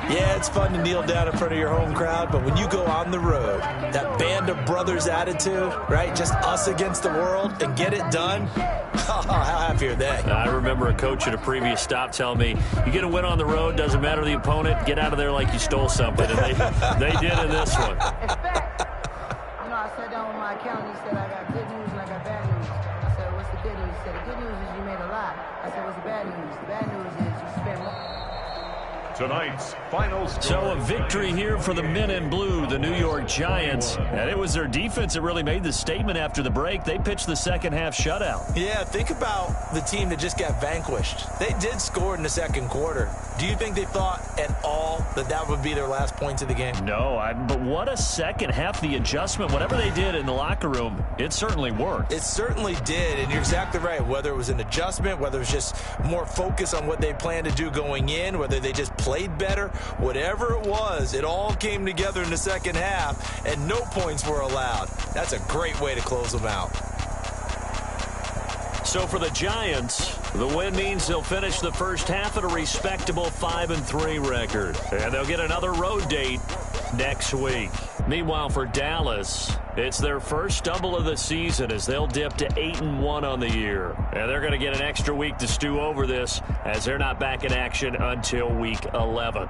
Yeah, it's fun to kneel down in front of your home crowd, but when you go on the road, that band of brothers attitude, right, just us against the world, and get it done, how happy are they? I remember a coach at a previous stop telling me, you get a win on the road, doesn't matter the opponent, get out of there like you stole something, and they did in this one. I sat down with my accountant, he said, I got good news and I got bad news. I said, what's the good news? He said, the good news is you made a lot. I said, what's the bad news? The bad news is you spent more. Tonight's final score. So a victory here for the men in blue, the New York Giants. And it was their defense that really made the statement after the break. They pitched the second half shutout. Yeah, think about the team that just got vanquished. They did score in the second quarter. Do you think they thought at all that that would be their last points of the game? No, but what a second half. The adjustment, whatever they did in the locker room, it certainly worked. It certainly did, and you're exactly right. Whether it was an adjustment, whether it was just more focus on what they planned to do going in, whether they just played better. Whatever it was, it all came together in the second half, and no points were allowed. That's a great way to close them out. So for the Giants, the win means they'll finish the first half at a respectable 5-3 record. And they'll get another road date next week. Meanwhile, for Dallas, it's their first stumble of the season as they'll dip to 8-1 on the year. And they're going to get an extra week to stew over this as they're not back in action until week 11.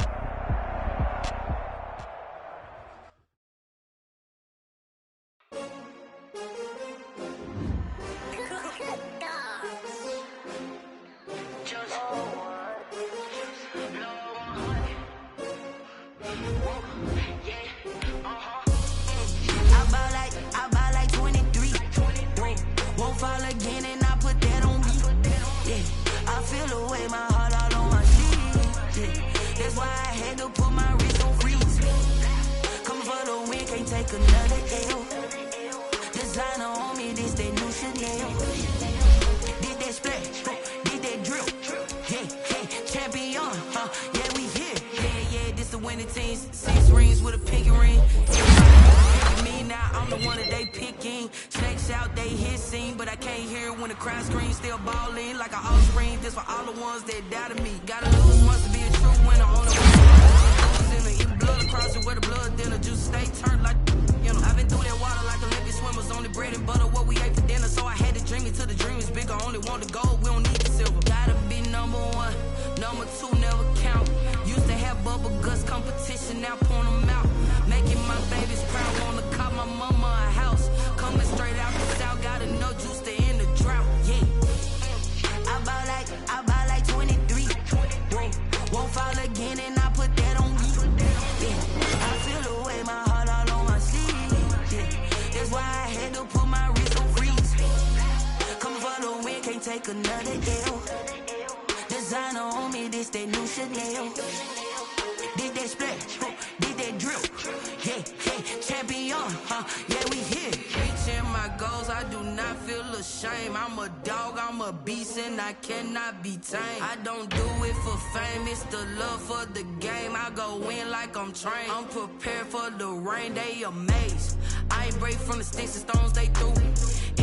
I'm prepared for the rain, they amazed. I ain't brave from the sticks and stones they threw.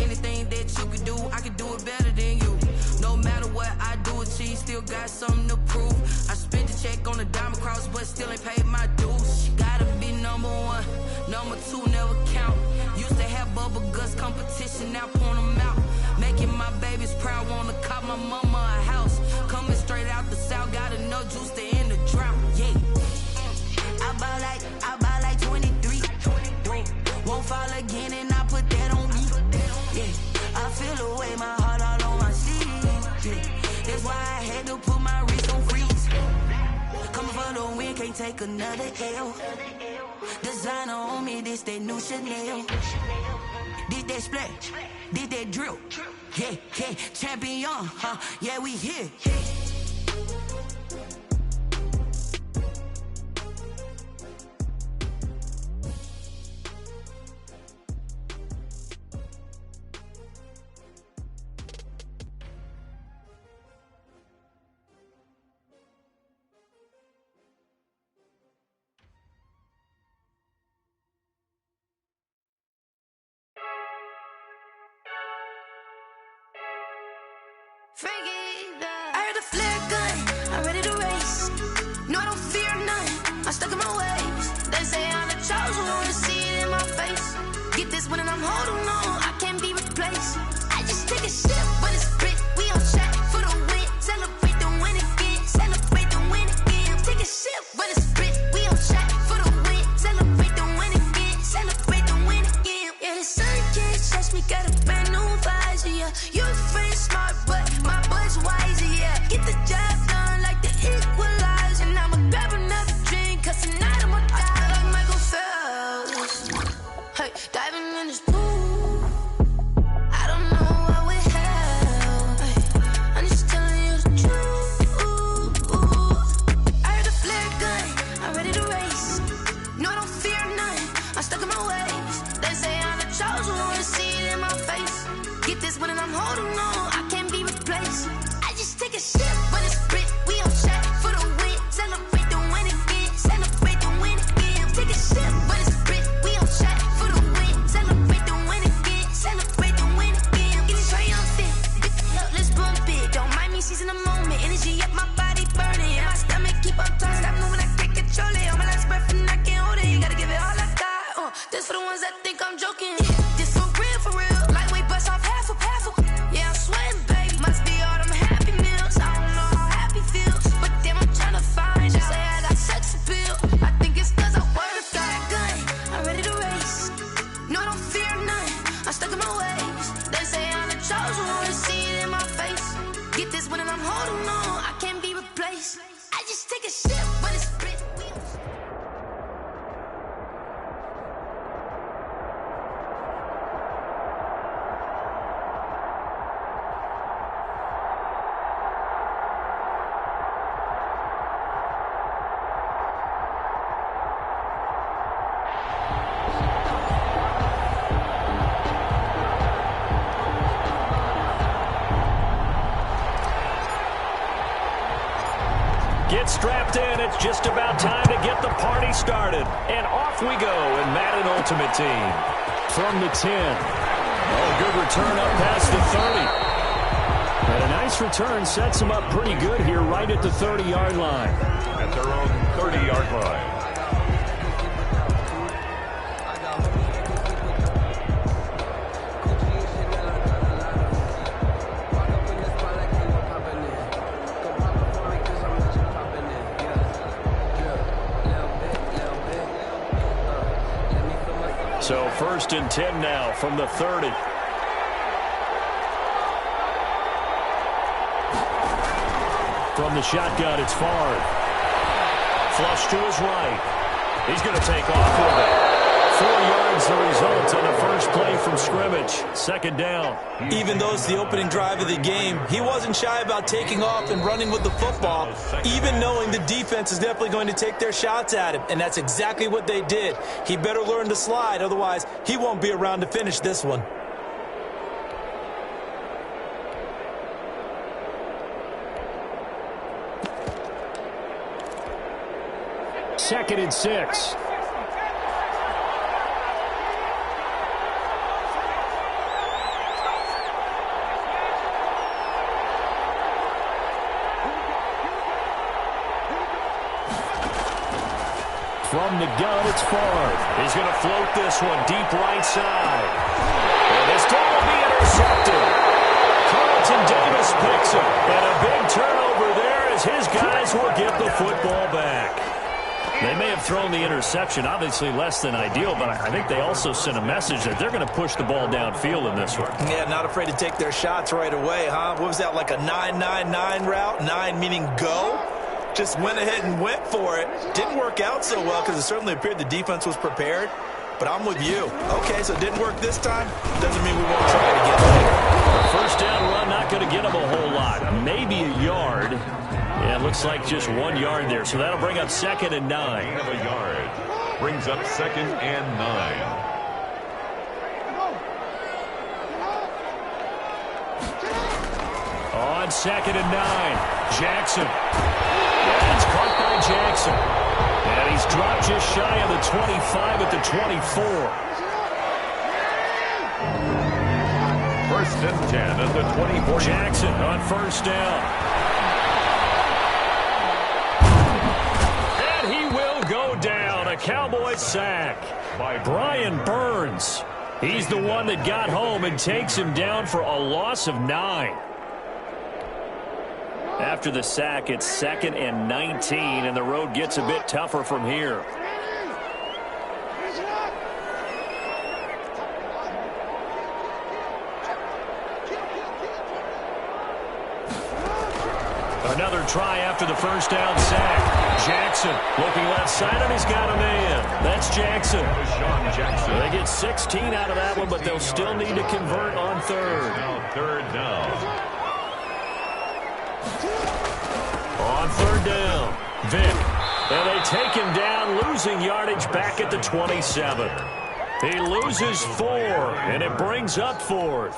Anything that you can do, I can do it better than you. No matter what I do, achieve, still got something to prove. I spent the check on the diamond cross, but still ain't paid my dues. Gotta be number one, number two never count. Used to have bubble guts competition, now point them out. Making my babies proud, wanna cop my mama a house. Coming straight out the south, got enough juice to end the drought, yeah. I buy like 23. Won't fall again and I put that on me. Yeah, I feel away, my heart all on my sleeve. Yeah, that's why I had to put my wrist on freeze. Coming for the win, can't take another L. Designer on me, this that new Chanel. Did that splash, did that drill. Yeah, yeah, champion, yeah, we here. I heard a flare gun, I'm ready to race. No, I don't fear none, I'm stuck in my ways. They say I'm the chosen one, see it in my face. Get this one and I'm holding on, I can't be replaced. I just take a sip, but it's grit. We on track for the win. Celebrate the win again, celebrate the win again. Take a sip, but it's grit. We on track for the win. Celebrate the win again, celebrate the win again. Yeah, the sun can't touch me, got a brand new visor, yeah. You're friend smart, but my boy's wiser, yeah. Get the job done like the equalizer. And I'ma grab another drink, cause tonight I'ma die like Michael Phelps. Hey, diving in this pool. Get strapped in. It's just about time to get the party started. And off we go in Madden Ultimate Team. From the 10. Oh, good return up past the 30. And a nice return sets them up pretty good here right at the 30-yard line. At their own 30-yard line. So 1st and 10 now from the 30. From the shotgun, it's Favre. Flush to his right. He's going to take off with it. 4 yards the result on the first play from scrimmage. 2nd down. Even though it's the opening drive of the game, he wasn't shy about taking off and running with the football, even knowing the defense is definitely going to take their shots at him. And that's exactly what they did. He better learn to slide, otherwise he won't be around to finish this one. Second and 6. From the gun, it's Favre. He's going to float this one deep right side. And this time will be intercepted. Carlton Davis picks it. And a big turnover there as his guys will get the football back. They may have thrown the interception, obviously less than ideal, but I think they also sent a message that they're going to push the ball downfield in this one. Yeah, not afraid to take their shots right away, huh? What was that, like a 9-9-9 route? 9 meaning go? Just went ahead and went for it. Didn't work out so well because it certainly appeared the defense was prepared. But I'm with you. Okay, so it didn't work this time. Doesn't mean we won't try it again later. First down run, not going to get them a whole lot. Maybe a yard. Yeah, it looks like just 1 yard there. So that'll bring up 2nd and 9. Gain of a yard. Brings up 2nd and 9. On 2nd and 9. Jackson. Yeah, it's caught by Jackson. And he's dropped just shy of the 25 at the 24. 1st and 10 at the 24. Jackson on 1st down. And he will go down. A Cowboy sack by Brian Burns. He's the one that got home and takes him down for a loss of 9. After the sack, it's 2nd and 19, and the road gets a bit tougher from here. Another try after the first down sack. Jackson looking left side, and he's got a man. That's Jackson. They get 16 out of that one, but they'll still need to convert on 3rd. Now 3rd down. On 3rd down, Vick. And they take him down, losing yardage back at the 27. He loses 4, and it brings up 4th.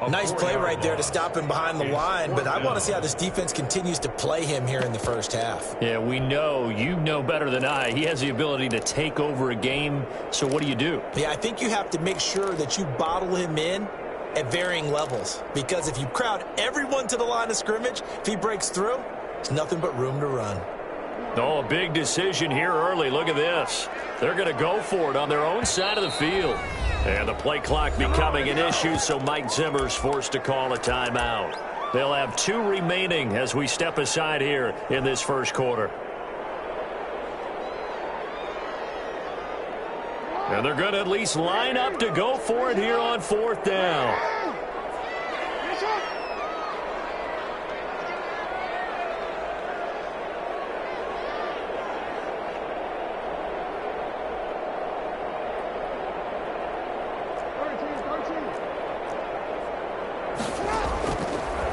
Nice play right there to stop him behind the line, but I want to see how this defense continues to play him here in the first half. Yeah, we know. You know better than I. He has the ability to take over a game, so what do? Yeah, I think you have to make sure that you bottle him in at varying levels, because if you crowd everyone to the line of scrimmage, if he breaks through, there's nothing but room to run. Oh, a big decision here early. Look at this. They're going to go for it on their own side of the field. And the play clock becoming an issue, so Mike Zimmer's forced to call a timeout. They'll have 2 remaining as we step aside here in this first quarter. And they're going to at least line up to go for it here on 4th down.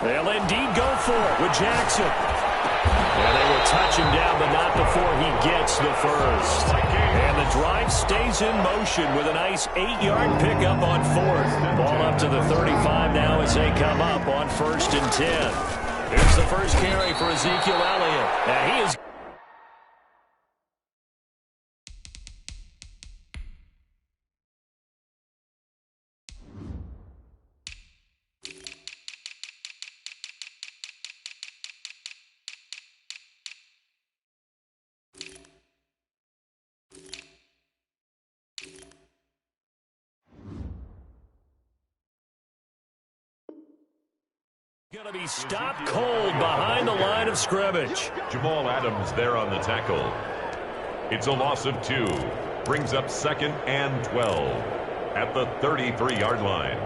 They'll indeed go for it with Jackson. And they will touch him down, but not before he gets the first. And the drive stays in motion with a nice 8-yard pickup on 4th. Ball up to the 35 now as they come up on 1st and 10. Here's the first carry for Ezekiel Elliott. And he is... going to be stopped cold behind the line of scrimmage. Jamal Adams there on the tackle. It's a loss of 2. Brings up 2nd and 12 at the 33-yard line.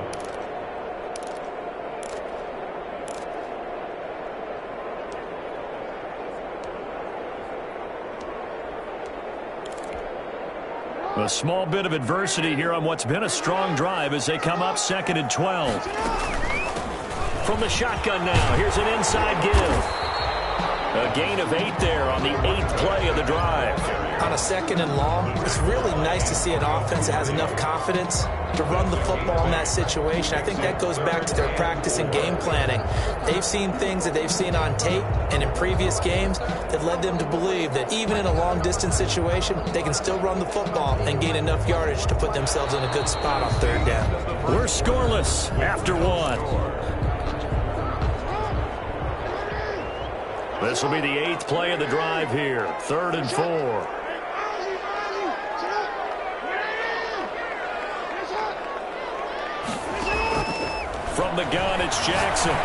A small bit of adversity here on what's been a strong drive as they come up 2nd and 12. From the shotgun now, here's an inside give. A gain of 8 there on the 8th play of the drive. On a 2nd and long, it's really nice to see an offense that has enough confidence to run the football in that situation. I think that goes back to their practice and game planning. They've seen things that they've seen on tape and in previous games that led them to believe that even in a long-distance situation, they can still run the football and gain enough yardage to put themselves in a good spot on 3rd down. We're scoreless after 1. This will be the 8th play of the drive here. 3rd and 4. From the gun, it's Jackson.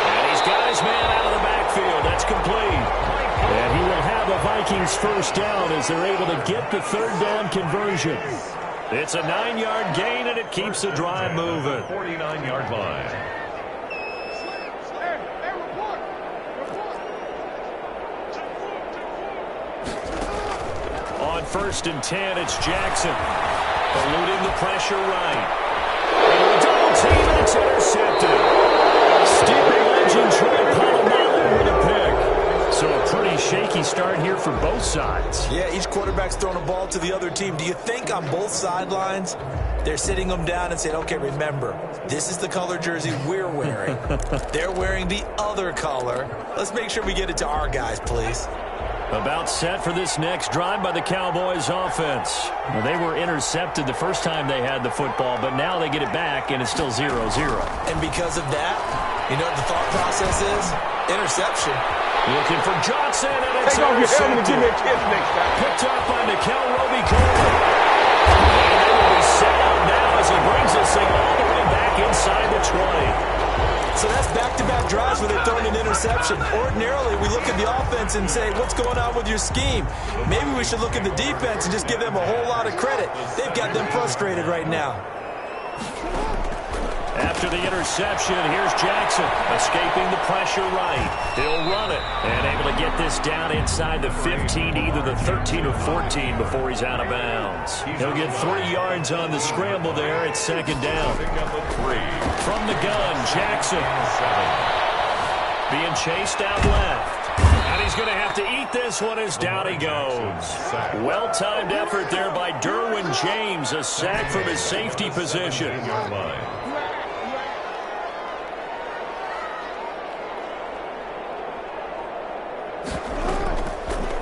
And he's got his man out of the backfield. That's complete. And he will have a Vikings first down as they're able to get the 3rd down conversion. It's a 9-yard gain, and it keeps the drive moving. 49-yard line. On 1st and 10, it's Jackson. Eluding the pressure right. And a double team, and it's intercepted. Steering legend Troy Polamalu with a pick. So a pretty shaky start here for both sides. Yeah, each quarterback's throwing a ball to the other team. Do you think on both sidelines they're sitting them down and saying, okay, remember, this is the color jersey we're wearing. They're wearing the other color. Let's make sure we get it to our guys, please. About set for this next drive by the Cowboys offense. Well, they were intercepted the first time they had the football, but now they get it back, and it's still 0-0. And because of that, you know what the thought process is? Interception. Looking for Johnson, and it's intercepted. Picked up by Nickel Roby-Coleman. And they will be set out now as he brings this thing all the way back inside the 20. So that's back-to-back drives where they're throwing an interception. Ordinarily, we look at the offense and say, what's going on with your scheme? Maybe we should look at the defense and just give them a whole lot of credit. They've got them frustrated right now. After the interception, here's Jackson, escaping the pressure right. He'll run it, and able to get this down inside the 15, either the 13 or 14 before he's out of bounds. He'll get 3 yards on the scramble there. It's 2nd down. From the gun, Jackson. Being chased out left. And he's going to have to eat this one as down he goes. Well-timed effort there by Derwin James, a sack from his safety position.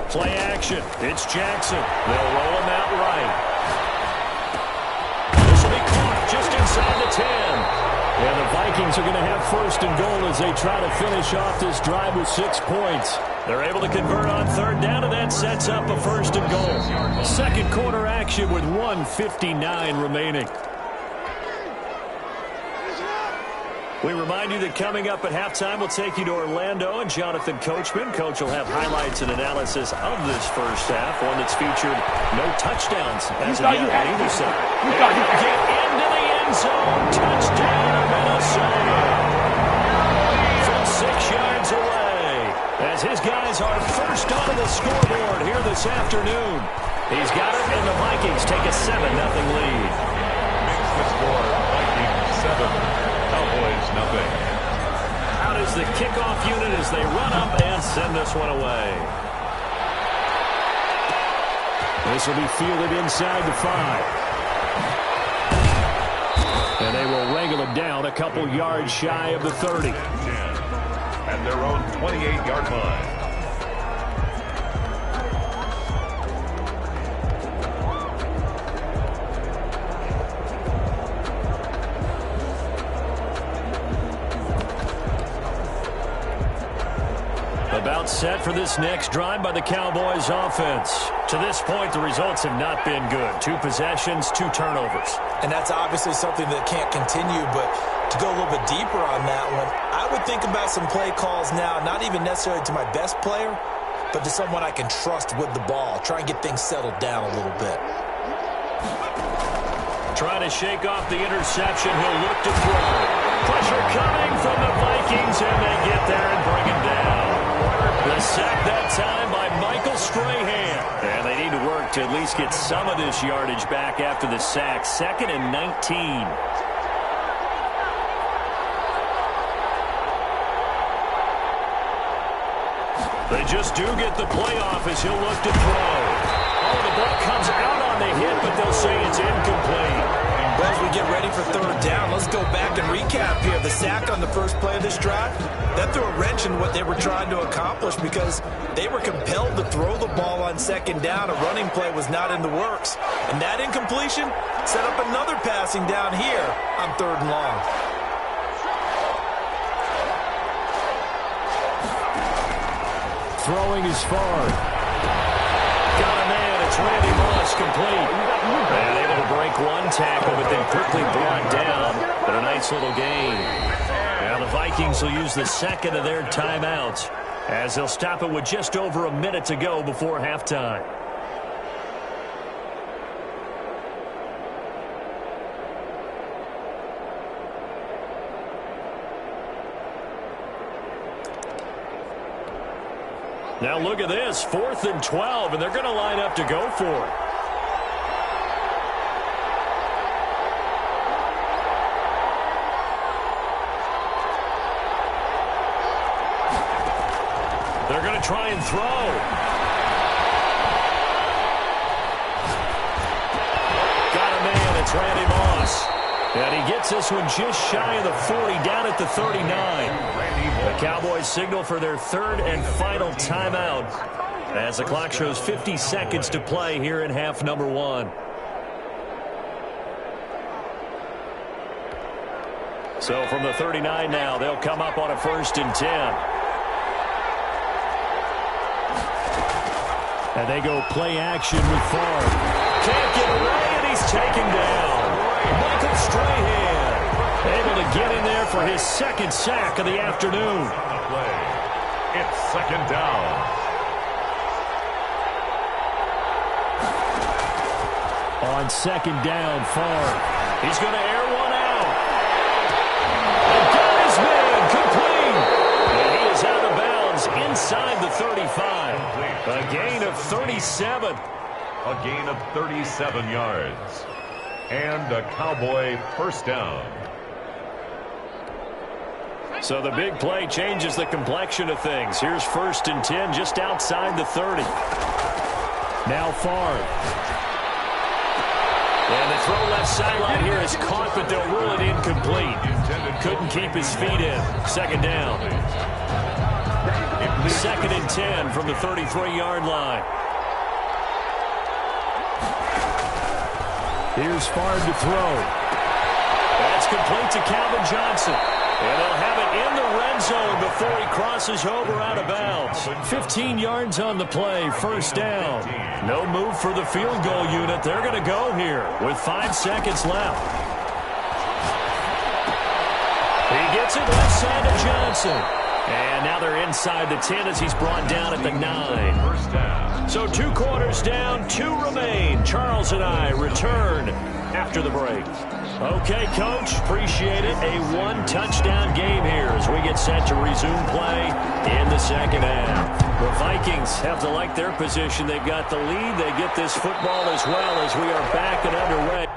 Play action. It's Jackson. They'll roll him out right. This will be caught just inside the 10. And the Vikings are going to have 1st and goal as they try to finish off this drive with 6 points. They're able to convert on 3rd down, and that sets up a 1st and goal. 2nd quarter action with 1:59 remaining. We remind you that coming up at halftime, we'll take you to Orlando and Jonathan Coachman. Coach will have highlights and analysis of this first half, one that's featured no touchdowns as of yet on either side. Get into the end zone. Touchdown, Minnesota. From 6 yards away. As his guys are first onto the scoreboard here this afternoon. He's got it, and the Vikings take a 7-0 lead. Makes the score Vikings 7. Cowboys nothing. Out is the kickoff unit as they run up and send this one away. This will be fielded inside the 5. And they will wrangle it down a couple yards shy of the 30. At at their own 28-yard line. About set for this next drive by the Cowboys offense. To this point, the results have not been good. 2 possessions, 2 turnovers. And that's obviously something that can't continue, but to go a little bit deeper on that one, I would think about some play calls now, not even necessarily to my best player, but to someone I can trust with the ball. Try and get things settled down a little bit. Trying to shake off the interception. He'll look to throw. Pressure coming from the Vikings, and they get there and bring him down. The sack that time by Michael Strahan. And they need to work to at least get some of this yardage back after the sack. 2nd and 19. They just do get the playoff as he'll look to throw. Oh, the ball comes out on the hit, but they'll say it's incomplete. Well, as we get ready for 3rd down, let's go back and recap here. The sack on the first play of this drive, that threw a wrench in what they were trying to accomplish because they were compelled to throw the ball on 2nd down. A running play was not in the works. And that incompletion set up another passing down here on 3rd and long. Throwing is far. Got a man. It's Randy Moss, complete. And able to break 1 tackle, but then quickly brought down. But a nice little gain. Now the Vikings will use the 2nd of their timeouts as they'll stop it with just over a minute to go before halftime. Now look at this, 4th and 12, and they're going to line up to go for it. They're going to try and throw. Got a man, it's Randy Moss. And he gets this one just shy of the 40, down at the 39. The Cowboys signal for their 3rd and final timeout as the clock shows 50 seconds to play here in half number 1. So from the 39 now, they'll come up on a 1st and 10. And they go play action with Favre. Can't get away, and he's taken down. Michael Strahan able to get in there for his 2nd sack of the afternoon. It's 2nd down. On 2nd down, Favre. He's going to air one out. And got his man complete. And he is out of bounds inside the 35. A gain of 37. A gain of 37 yards. And a Cowboy 1st down. So the big play changes the complexion of things. Here's 1st and 10 just outside the 30. Now Favre. And the throw left sideline here is caught, but they'll rule it incomplete. Couldn't keep his feet in. 2nd down. 2nd and 10 from the 33-yard line. Here's Favre to throw. That's complete to Calvin Johnson. And they'll have it in the red zone before he crosses over out of bounds. 15 yards on the play, 1st down. No move for the field goal unit. They're going to go here with 5 seconds left. He gets it left side to Johnson. And now they're inside the 10 as he's brought down at the 9. So 2 quarters down, 2 remain. Charles and I return after the break. Okay, Coach, appreciate it. A 1-touchdown game here as we get set to resume play in the 2nd half. The Vikings have to like their position. They've got the lead. They get this football as well as we are back and underway.